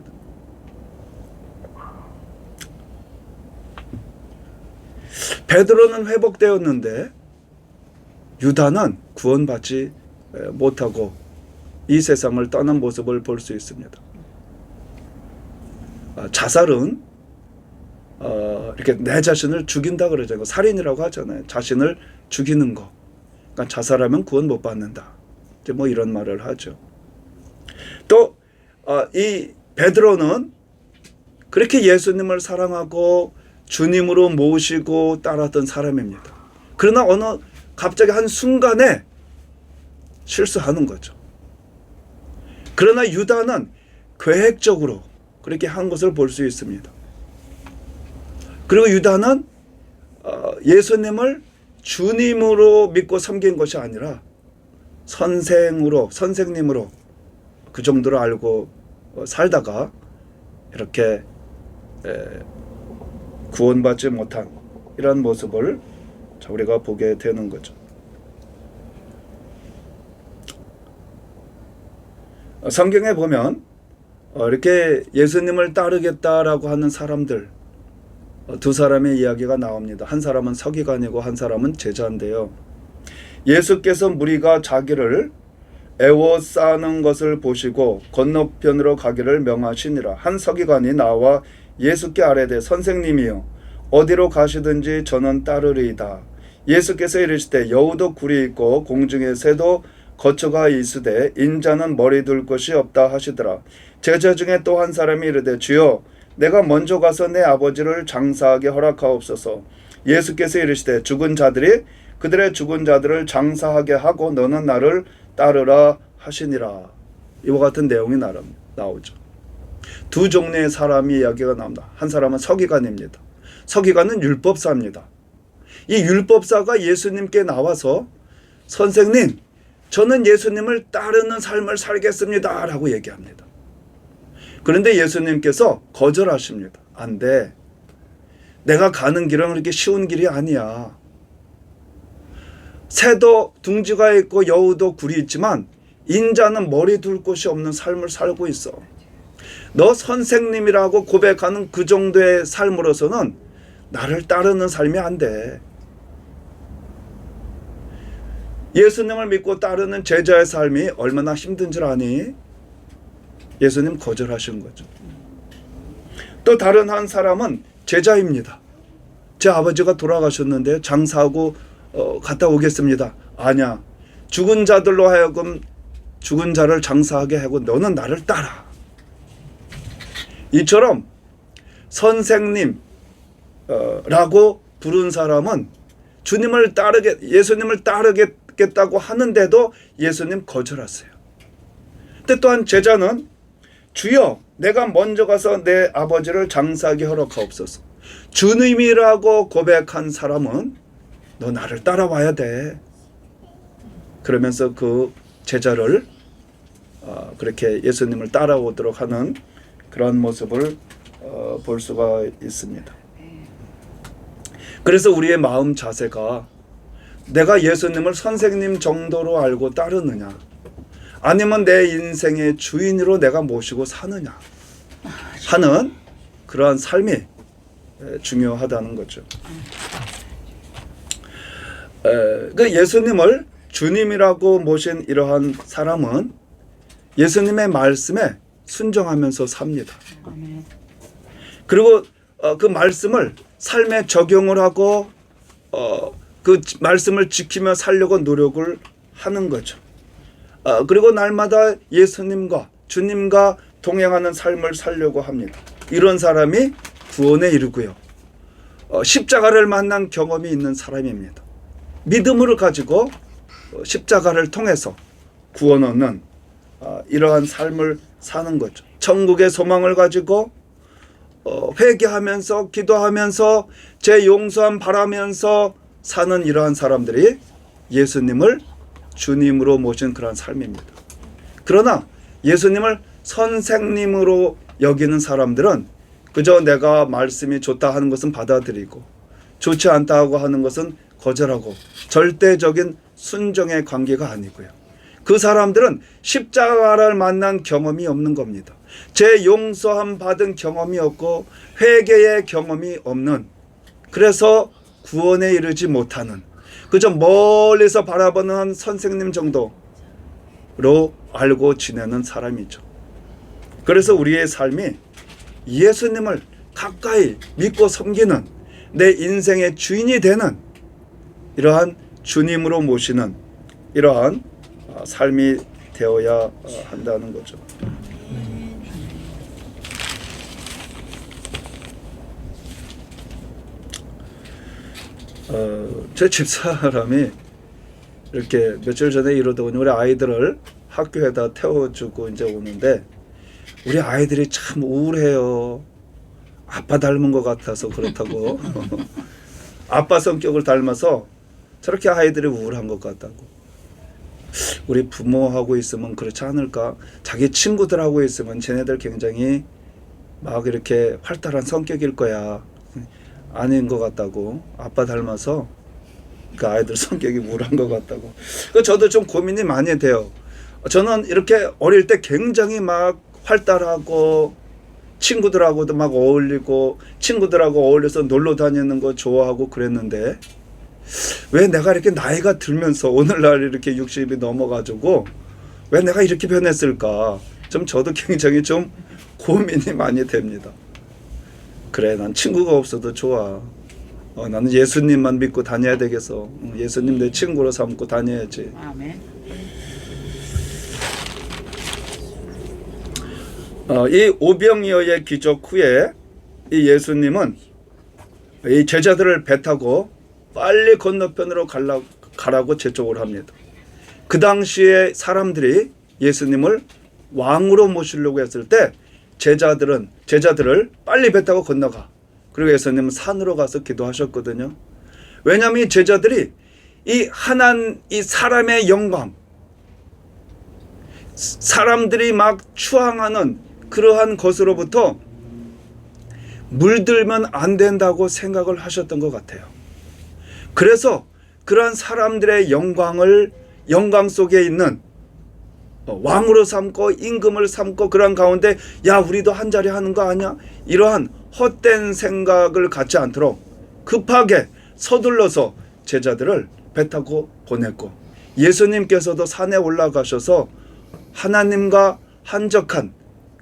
베드로는 회복되었는데 유다는 구원받지 못하고 이 세상을 떠난 모습을 볼 수 있습니다. 자살은 이렇게 내 자신을 죽인다 그러잖아요. 살인이라고 하잖아요. 자신을 죽이는 거. 그러니까 자살하면 구원 못 받는다. 이제 뭐 이런 말을 하죠. 또 이 베드로는 그렇게 예수님을 사랑하고 주님으로 모시고 따랐던 사람입니다. 그러나 갑자기 한 순간에 실수하는 거죠. 그러나 유다는 계획적으로 그렇게 한 것을 볼 수 있습니다. 그리고 유다는 예수님을 주님으로 믿고 섬긴 것이 아니라 선생님으로 그 정도로 알고 살다가 이렇게 구원받지 못한 이런 모습을 우리가 보게 되는 거죠. 성경에 보면 이렇게 예수님을 따르겠다라고 하는 사람들 두 사람의 이야기가 나옵니다. 한 사람은 서기관이고 한 사람은 제자인데요. 예수께서 무리가 자기를 애워싸는 것을 보시고 건너편으로 가기를 명하시니라. 한 서기관이 나와 예수께 아뢰되 선생님이여 어디로 가시든지 저는 따르리이다. 예수께서 이르시되 여우도 굴이 있고 공중에 새도 거처가 있으되 인자는 머리 둘 곳이 없다 하시더라. 제자 중에 또 한 사람이 이르되 주여 내가 먼저 가서 내 아버지를 장사하게 허락하옵소서. 예수께서 이르시되 죽은 자들이 그들의 죽은 자들을 장사하게 하고 너는 나를 따르라 하시니라. 이와 같은 내용이 나오죠. 두 종류의 사람이 이야기가 나옵니다. 한 사람은 서기관입니다. 서기관은 율법사입니다. 이 율법사가 예수님께 나와서 선생님 저는 예수님을 따르는 삶을 살겠습니다 라고 얘기합니다. 그런데 예수님께서 거절하십니다. 안 돼. 내가 가는 길은 그렇게 쉬운 길이 아니야. 새도 둥지가 있고 여우도 굴이 있지만 인자는 머리 둘 곳이 없는 삶을 살고 있어. 너 선생님이라고 고백하는 그 정도의 삶으로서는 나를 따르는 삶이 안 돼. 예수님을 믿고 따르는 제자의 삶이 얼마나 힘든 줄 아니? 예수님 거절하신 거죠. 또 다른 한 사람은 제자입니다. 제 아버지가 돌아가셨는데 장사하고 갔다 오겠습니다. 아니야. 죽은 자들로 하여금 죽은 자를 장사하게 하고 너는 나를 따라. 이처럼 선생님 라고 부른 사람은 예수님을 따르겠다고 하는데도 예수님 거절하세요. 근데 또한 제자는 주여 내가 먼저 가서 내 아버지를 장사하게 허락하옵소서. 주님이라고 고백한 사람은 너 나를 따라와야 돼. 그러면서 그 제자를 그렇게 예수님을 따라오도록 하는 그런 모습을 볼 수가 있습니다. 그래서 우리의 마음 자세가 내가 예수님을 선생님 정도로 알고 따르느냐 아니면 내 인생의 주인으로 내가 모시고 사느냐 하는 그러한 삶이 중요하다는 거죠. 그 예수님을 주님이라고 모신 이러한 사람은 예수님의 말씀에 순종하면서 삽니다. 그리고 그 말씀을 삶에 적용을 하고 그 말씀을 지키며 살려고 노력을 하는 거죠. 그리고 날마다 예수님과 주님과 동행하는 삶을 살려고 합니다. 이런 사람이 구원에 이르고요. 십자가를 만난 경험이 있는 사람입니다. 믿음을 가지고 십자가를 통해서 구원 얻는 이러한 삶을 사는 거죠. 천국의 소망을 가지고 회개하면서 기도하면서 제 용서함 바라면서 사는 이러한 사람들이 예수님을 주님으로 모신 그런 삶입니다. 그러나 예수님을 선생님으로 여기는 사람들은 그저 내가 말씀이 좋다 하는 것은 받아들이고 좋지 않다고 하는 것은 거절하고 절대적인 순종의 관계가 아니고요. 그 사람들은 십자가를 만난 경험이 없는 겁니다. 제 용서함 받은 경험이 없고 회개의 경험이 없는, 그래서 구원에 이르지 못하는, 그저 멀리서 바라보는 선생님 정도로 알고 지내는 사람이죠. 그래서 우리의 삶이 예수님을 가까이 믿고 섬기는, 내 인생의 주인이 되는 이러한 주님으로 모시는 이러한 삶이 되어야 한다는 거죠. 제 집사람이 이렇게 며칠 전에 이러더니 우리 아이들을 학교에다 태워주고 이제 오는데, 우리 아이들이 참 우울해요. 아빠 닮은 것 같아서 그렇다고. 아빠 성격을 닮아서 저렇게 아이들이 우울한 것 같다고. 우리 부모하고 있으면 그렇지 않을까? 자기 친구들하고 있으면 쟤네들 굉장히 막 이렇게 활달한 성격일 거야. 아닌 것 같다고. 아빠 닮아서 그 아이들 성격이 우울한 것 같다고. 그 저도 좀 고민이 많이 돼요. 저는 이렇게 어릴 때 굉장히 막 활달하고 친구들하고도 막 어울리고 친구들하고 어울려서 놀러 다니는 거 좋아하고 그랬는데 왜 내가 이렇게 나이가 들면서 오늘날 이렇게 60이 넘어가지고 왜 내가 이렇게 변했을까? 좀 저도 굉장히 좀 고민이 많이 됩니다. 그래, 난 친구가 없어도 좋아. 나는 예수님만 믿고 다녀야 되겠어. 예수님 내 친구로 삼고 다녀야지. 아멘. 이 오병이어의 기적 후에 이 예수님은 이 제자들을 배 타고 빨리 건너편으로 가라고 재촉을 합니다. 그 당시에 사람들이 예수님을 왕으로 모시려고 했을 때 제자들을 빨리 배 타고 건너가. 그리고 예수님은 산으로 가서 기도하셨거든요. 왜냐하면 이 제자들이 이 사람의 영광, 사람들이 막 추앙하는 그러한 것으로부터 물들면 안 된다고 생각을 하셨던 것 같아요. 그래서 그러한 사람들의 영광 속에 있는 왕으로 삼고 임금을 삼고 그런 가운데 야 우리도 한 자리 하는 거 아니야? 이러한 헛된 생각을 갖지 않도록 급하게 서둘러서 제자들을 배 타고 보냈고 예수님께서도 산에 올라가셔서 하나님과 한적한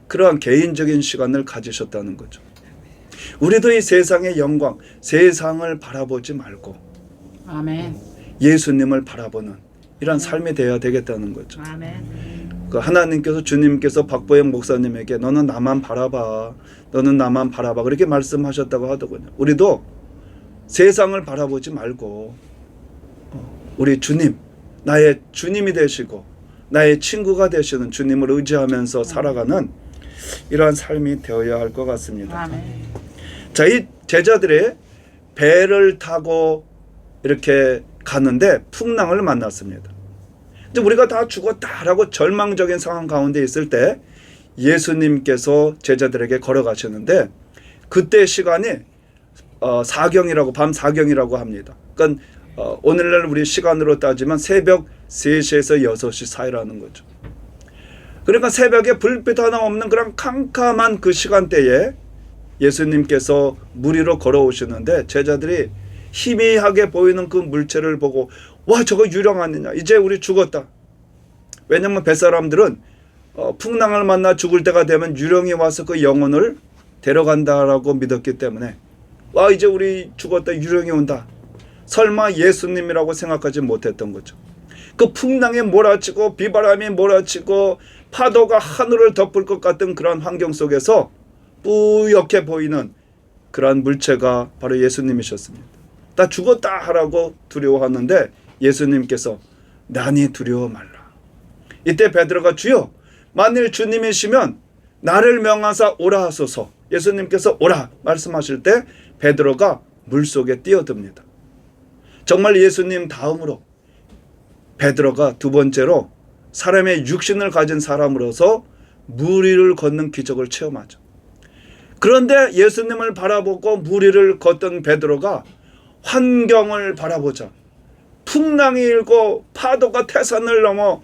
그러한 개인적인 시간을 가지셨다는 거죠. 우리도 이 세상의 영광, 세상을 바라보지 말고 아멘. 예수님을 바라보는 이런 삶이 되어야 되겠다는 거죠. 아멘. 그 하나님께서 주님께서 박보영 목사님에게 너는 나만 바라봐. 너는 나만 바라봐. 그렇게 말씀하셨다고 하더군요. 우리도 세상을 바라보지 말고 우리 주님, 나의 주님이 되시고 나의 친구가 되시는 주님을 의지하면서 살아가는 이러한 삶이 되어야 할 것 같습니다. 아멘. 자, 이 제자들의 배를 타고 이렇게 가는데 풍랑을 만났습니다. 이제 우리가 다 죽었다라고 절망적인 상황 가운데 있을 때 예수님께서 제자들에게 걸어가시는데 그때 시간이 밤 4경이라고 합니다. 그러니까 오늘날 우리 시간으로 따지면 새벽 3시에서 6시 사이라는 거죠. 그러니까 새벽에 불빛 하나 없는 그런 캄캄한 그 시간대에 예수님께서 물 위로 걸어오시는데 제자들이 희미하게 보이는 그 물체를 보고 와 저거 유령 아니냐 이제 우리 죽었다. 왜냐하면 뱃사람들은 풍랑을 만나 죽을 때가 되면 유령이 와서 그 영혼을 데려간다라고 믿었기 때문에 와 이제 우리 죽었다 유령이 온다. 설마 예수님이라고 생각하지 못했던 거죠. 그 풍랑이 몰아치고 비바람이 몰아치고 파도가 하늘을 덮을 것 같은 그런 환경 속에서 뿌옇게 보이는 그러한 물체가 바로 예수님이셨습니다. 나 죽었다 하라고 두려워하는데 예수님께서 나니 두려워 말라. 이때 베드로가 주여 만일 주님이시면 나를 명하사 오라 하소서. 예수님께서 오라 말씀하실 때 베드로가 물속에 뛰어듭니다. 정말 예수님 다음으로 베드로가 두 번째로 사람의 육신을 가진 사람으로서 물 위를 걷는 기적을 체험하죠. 그런데 예수님을 바라보고 물 위를 걷던 베드로가 환경을 바라보자 풍랑이 일고 파도가 태산을 넘어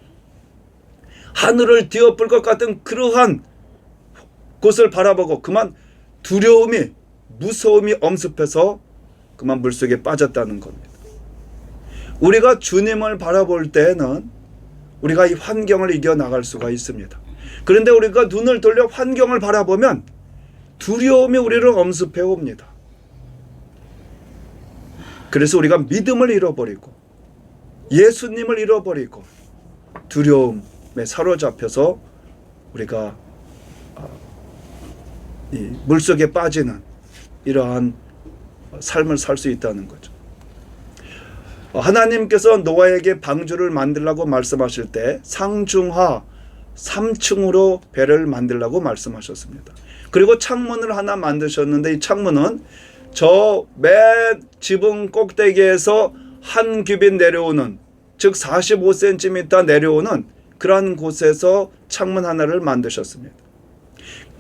하늘을 뒤엎을 것 같은 그러한 곳을 바라보고 그만 두려움이 무서움이 엄습해서 그만 물속에 빠졌다는 겁니다. 우리가 주님을 바라볼 때에는 우리가 이 환경을 이겨나갈 수가 있습니다. 그런데 우리가 눈을 돌려 환경을 바라보면 두려움이 우리를 엄습해 옵니다. 그래서 우리가 믿음을 잃어버리고 예수님을 잃어버리고 두려움에 사로잡혀서 우리가 이 물속에 빠지는 이러한 삶을 살 수 있다는 거죠. 하나님께서 노아에게 방주를 만들라고 말씀하실 때 상중하 3층으로 배를 만들라고 말씀하셨습니다. 그리고 창문을 하나 만드셨는데 이 창문은 저 맨 지붕 꼭대기에서 한 규빗 내려오는 즉 45cm 내려오는 그런 곳에서 창문 하나를 만드셨습니다.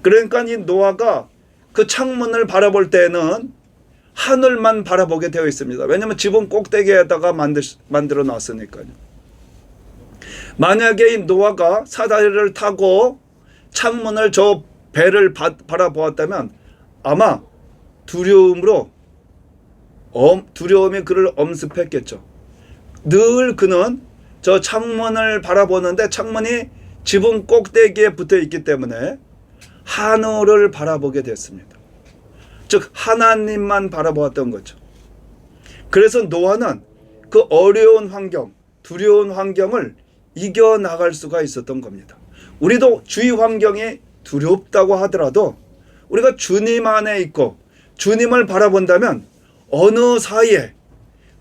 그러니까 이 노아가 그 창문을 바라볼 때는 하늘만 바라보게 되어 있습니다. 왜냐하면 지붕 꼭대기에다가 만들어 놨으니까요. 만약에 이 노아가 사다리를 타고 창문을 저 배를 바라보았다면 아마 두려움이 그를 엄습했겠죠. 늘 그는 저 창문을 바라보는데 창문이 지붕 꼭대기에 붙어 있기 때문에 하늘을 바라보게 됐습니다. 즉 하나님만 바라보았던 거죠. 그래서 노아는 그 어려운 환경, 두려운 환경을 이겨나갈 수가 있었던 겁니다. 우리도 주위 환경이 두렵다고 하더라도 우리가 주님 안에 있고 주님을 바라본다면 어느 사이에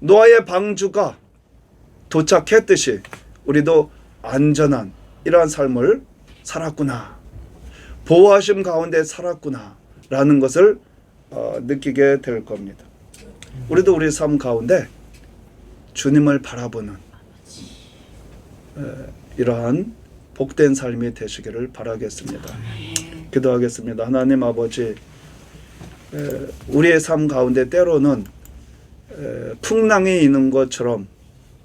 노아의 방주가 도착했듯이 우리도 안전한 이러한 삶을 살았구나, 보호하심 가운데 살았구나 라는 것을 느끼게 될 겁니다. 우리도 우리 삶 가운데 주님을 바라보는 이러한 복된 삶이 되시기를 바라겠습니다. 기도하겠습니다. 하나님 아버지, 우리의 삶 가운데 때로는 풍랑이 있는 것처럼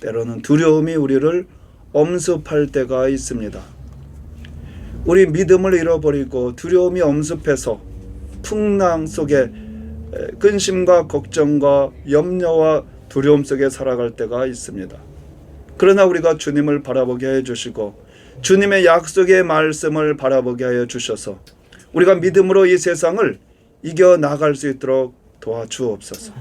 때로는 두려움이 우리를 엄습할 때가 있습니다. 우리 믿음을 잃어버리고 두려움이 엄습해서 풍랑 속에 근심과 걱정과 염려와 두려움 속에 살아갈 때가 있습니다. 그러나 우리가 주님을 바라보게 해주시고 주님의 약속의 말씀을 바라보게 하여 주셔서 우리가 믿음으로 이 세상을 이겨나갈 수 있도록 도와주옵소서.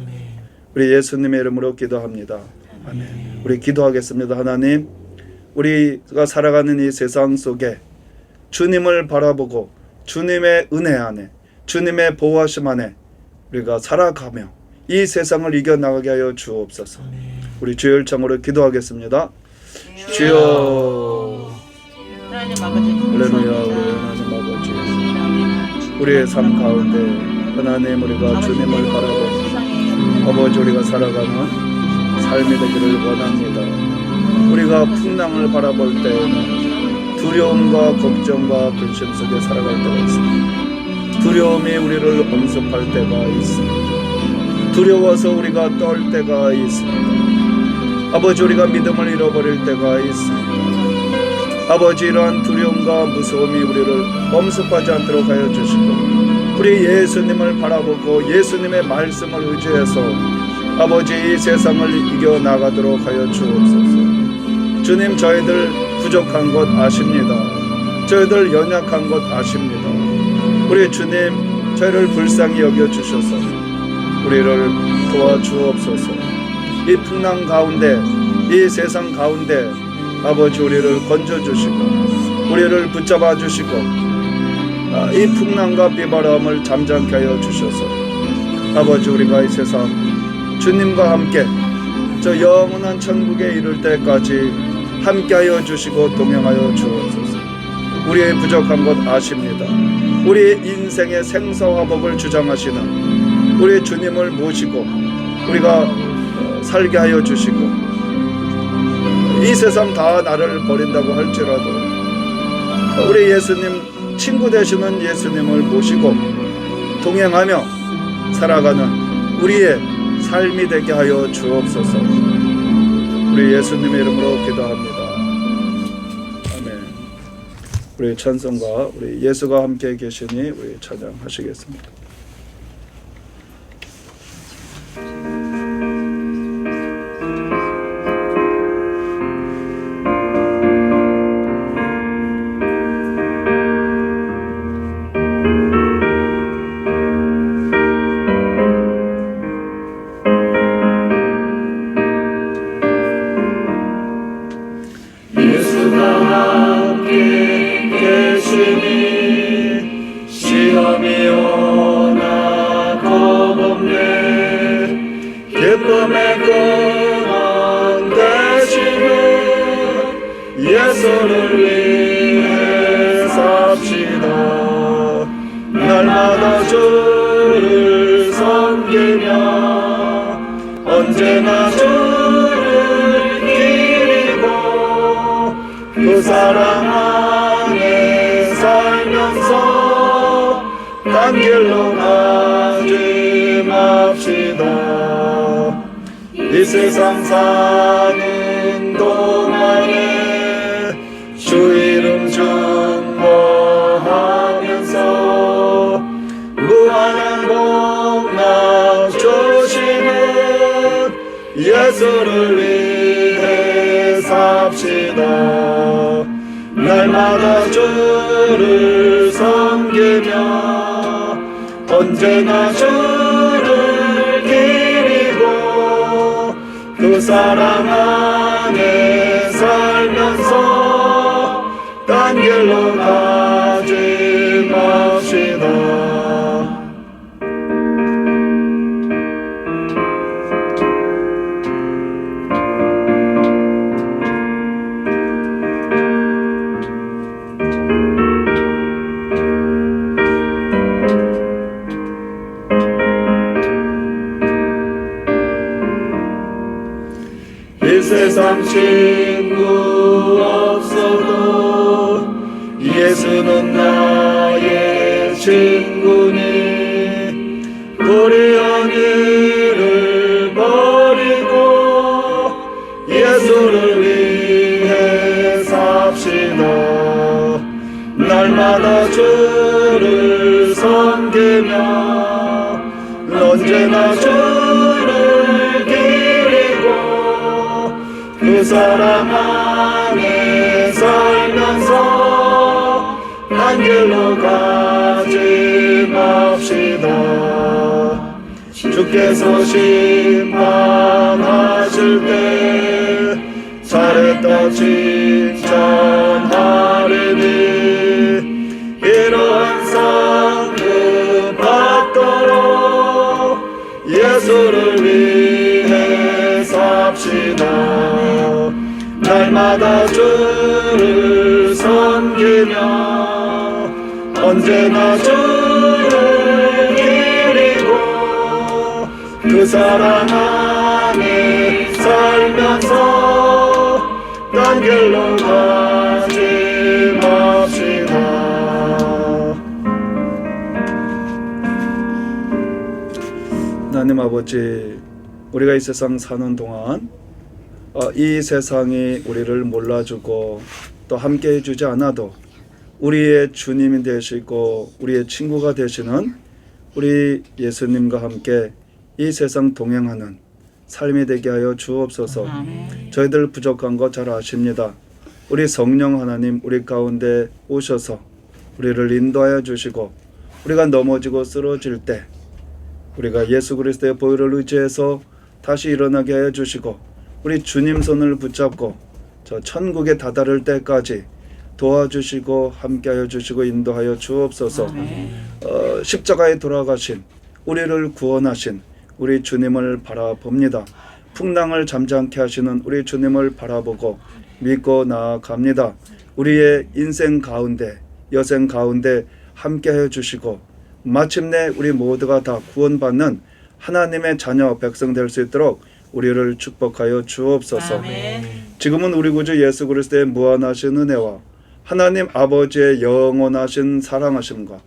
우리 예수님의 이름으로 기도합니다. 아멘. 우리 기도하겠습니다. 하나님, 우리가 살아가는 이 세상 속에 주님을 바라보고 주님의 은혜 안에 주님의 보호하심 안에 우리가 살아가며 이 세상을 이겨나가게 하여 주옵소서. 우리 주여 일창으로 기도하겠습니다. 주여. 하나님 아버지, 할렐루야. 우리 하나님 아버지, 우리의 삶 가운데 하나님 우리가 주님을 바라보고 아버지 우리가 살아가는 삶이 되기를 원합니다. 우리가 풍랑을 바라볼 때에는 두려움과 걱정과 근심 속에 살아갈 때가 있습니다. 두려움이 우리를 엄습할 때가 있습니다. 두려워서 우리가 떨 때가 있습니다. 아버지 우리가 믿음을 잃어버릴 때가 있습니다. 아버지 이러한 두려움과 무서움이 우리를 엄습하지 않도록 하여 주시고 우리 예수님을 바라보고 예수님의 말씀을 의지해서 아버지 이 세상을 이겨나가도록 하여 주옵소서. 주님, 저희들 부족한 것 아십니다. 저희들 연약한 것 아십니다. 우리 주님, 저희를 불쌍히 여겨주셔서 우리를 도와주옵소서. 이 풍랑 가운데, 이 세상 가운데 아버지 우리를 건져주시고 우리를 붙잡아 주시고 이 풍랑과 비바람을 잠잠케 하여 주셔서 아버지 우리가 이 세상 주님과 함께 저 영원한 천국에 이를 때까지 함께하여 주시고 동행하여 주옵소서. 우리의 부족한 것 아십니다. 우리의 인생의 생사화복을 주장하시는 우리 주님을 모시고 우리가 살게 하여 주시고 이 세상 다 나를 버린다고 할지라도 우리 예수님, 친구 되시는 예수님을 모시고 동행하며 살아가는 우리의 삶이 되게 하여 주옵소서. 우리 예수님의 이름으로 기도합니다. 아멘. 우리 찬송가 우리 예수가 함께 계시니 우리 찬양하시겠습니다. 시험이 오나 겁없네. 기쁨의 근원 되시는 예수를 위해 삽시다. 날마다 주를 섬기며 언제나 주를 기리고 그 사랑 안에 살면서 딴 길로 가지 맙시다. 이 세상 사는 동안에 주 이름 증거하면서 무한한 복락 주시는 예수를 위해 삽시다. 날마다 주를 섬기며 언제나 주를 기리고 그 사랑 안에 살면서 딴 길로 가지 맙시다. 이 세상 친구 없어도 예수는 나의 친구니 불의한 일을 버리고 예수를 위해 삽시다. 날마다 주를 섬기며 언제나 주를 기리고 그 사랑 안에 살면서 딴 길로 가지 맙시다. 주께서 심판하실 때 잘했다 칭찬하리니 이러한 상급 받도록 예수를 위해 삽시다. 날마다 주를 섬기며 언제나 주를 기리고 그 사랑 안에 살면서 딴 길로 가지 맙시다. 하나님 아버지, 우리가 이 세상 사는 동안 이 세상이 우리를 몰라주고 또 함께 해주지 않아도 우리의 주님이 되시고 우리의 친구가 되시는 우리 예수님과 함께 이 세상 동행하는 삶이 되게 하여 주옵소서. 저희들 부족한 거 잘 아십니다. 우리 성령 하나님 우리 가운데 오셔서 우리를 인도하여 주시고 우리가 넘어지고 쓰러질 때 우리가 예수 그리스도의 보혈을 의지해서 다시 일어나게 하여 주시고 우리 주님 손을 붙잡고 저 천국에 다다를 때까지 도와주시고 함께하여 주시고 인도하여 주옵소서. 십자가에 돌아가신 우리를 구원하신 우리 주님을 바라봅니다. 풍랑을 잠잠케 하시는 우리 주님을 바라보고 믿고 나아갑니다. 우리의 인생 가운데 여생 가운데 함께하여 주시고 마침내 우리 모두가 다 구원받는 하나님의 자녀 백성 될 수 있도록 우리를 축복하여 주옵소서. 아멘. 지금은 우리 구주 예수 그리스도의 무한하신 은혜와 하나님 아버지의 영원하신 사랑하심과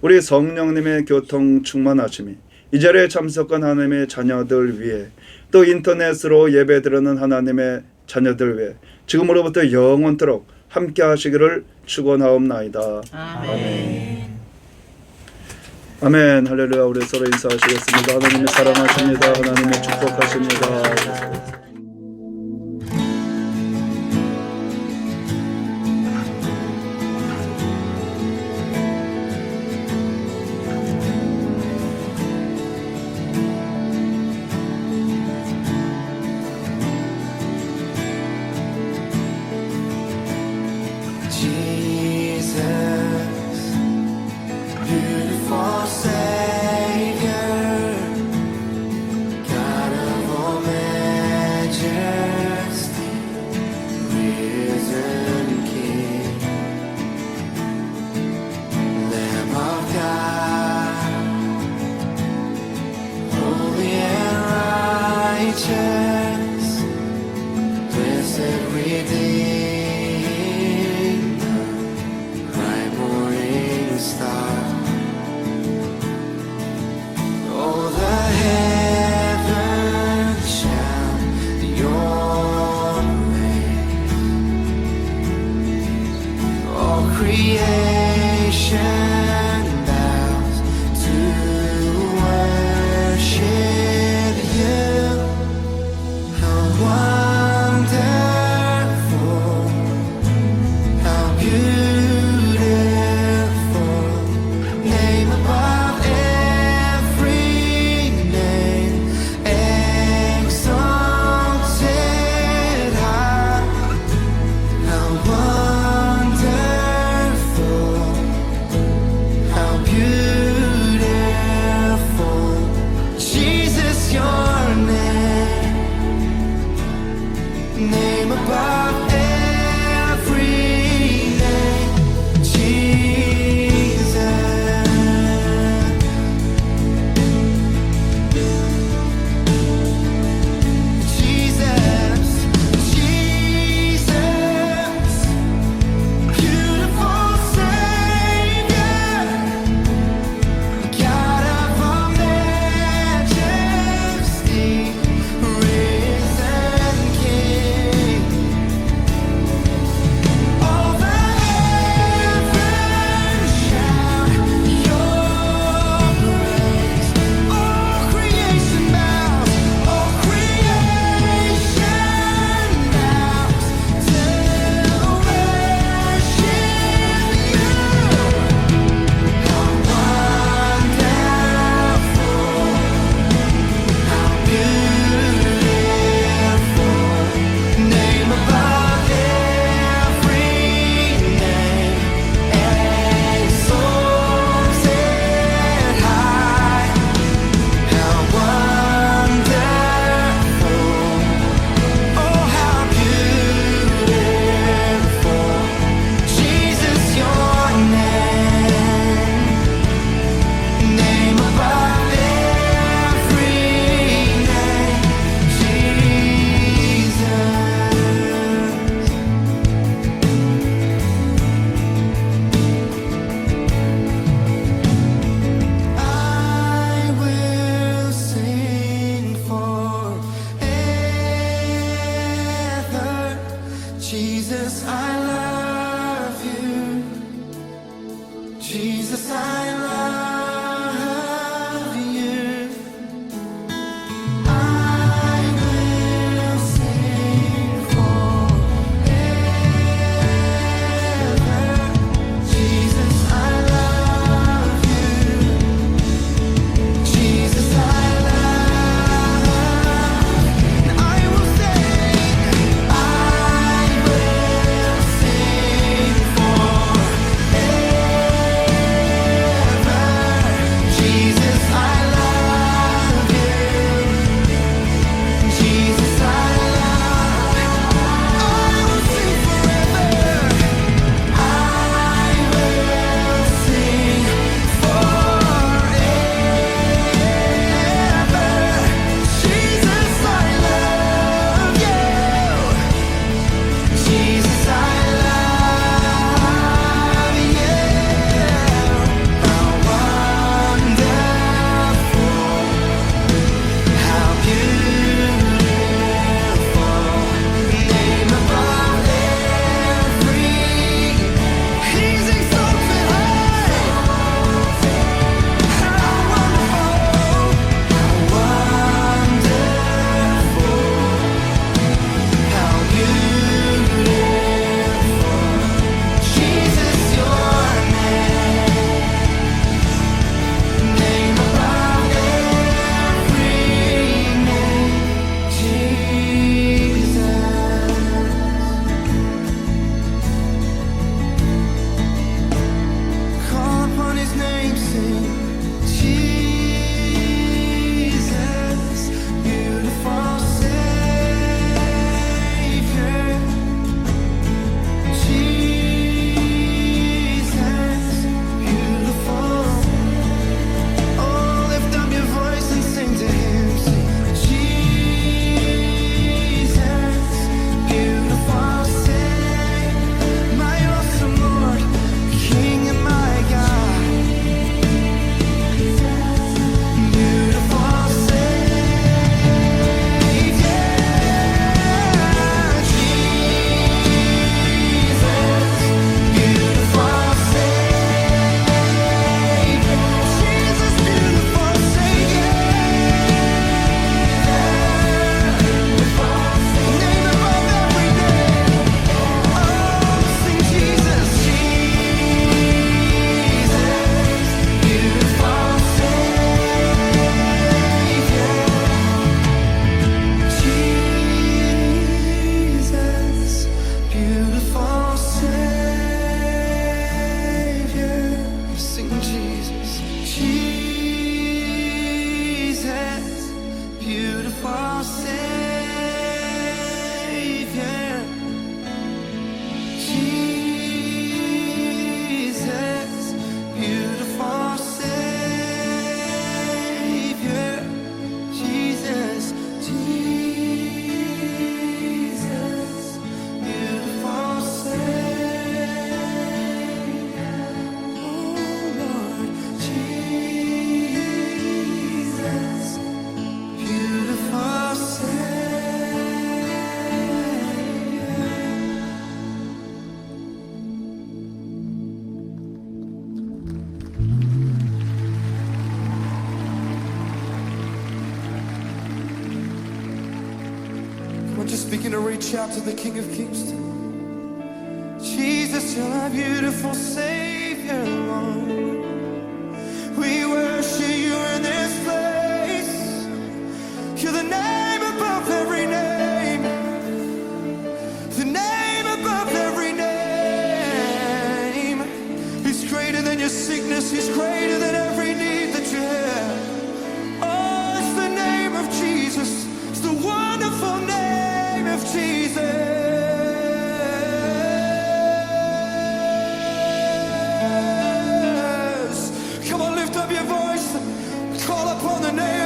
우리 성령님의 교통 충만하심이 이 자리에 참석한 하나님의 자녀들 위해 또 인터넷으로 예배드리는 하나님의 자녀들 위해 지금으로부터 영원토록 함께 하시기를 축원하옵나이다. 아멘. 아멘. 할렐루야. 우리 서로 인사하시겠습니다. 하나님의 사랑하십니다. 하나님의 축복하십니다. Jesus, I love you. I will sing forever. Jesus, I love you. Jesus, I love you. And I will sing. I will sing forever. Jesus, I love you. Jesus, I love you. I will sing forever. I will sing forever. Jesus, I love you. Jesus, I love you. How wonderful, how beautiful, name above every. He's exalted high. How wonderful, how beautiful, Jesus, your name above every name, Jesus. Call upon his name, sing Jesus, beautiful Savior. Jesus, beautiful. Oh, lift up your voice and sing to him. Sing, Jesus, beautiful Savior, my awesome Lord, King and my God. Beautiful Savior, Jesus, beautiful Savior, Jesus, beautiful Savior, name above every name. Oh, sing Jesus, Jesus, beautiful Savior, Jesus, beautiful Savior. Sing Jesus, Jesus, beautiful Savior. Jesus, beautiful Savior. Jesus, Jesus, beautiful Savior. Oh Lord, Jesus, beautiful Come on, just begin to reach out to the King of Kings. Jesus, you're my beautiful Savior, Lord. We worship you in this place. You're the name above every name. The name above every name. He's greater than your sickness. He's greater than every need that you have. Oh, it's the name of Jesus. It's the wonderful name of Jesus. Come on, lift up your voice. Call upon the name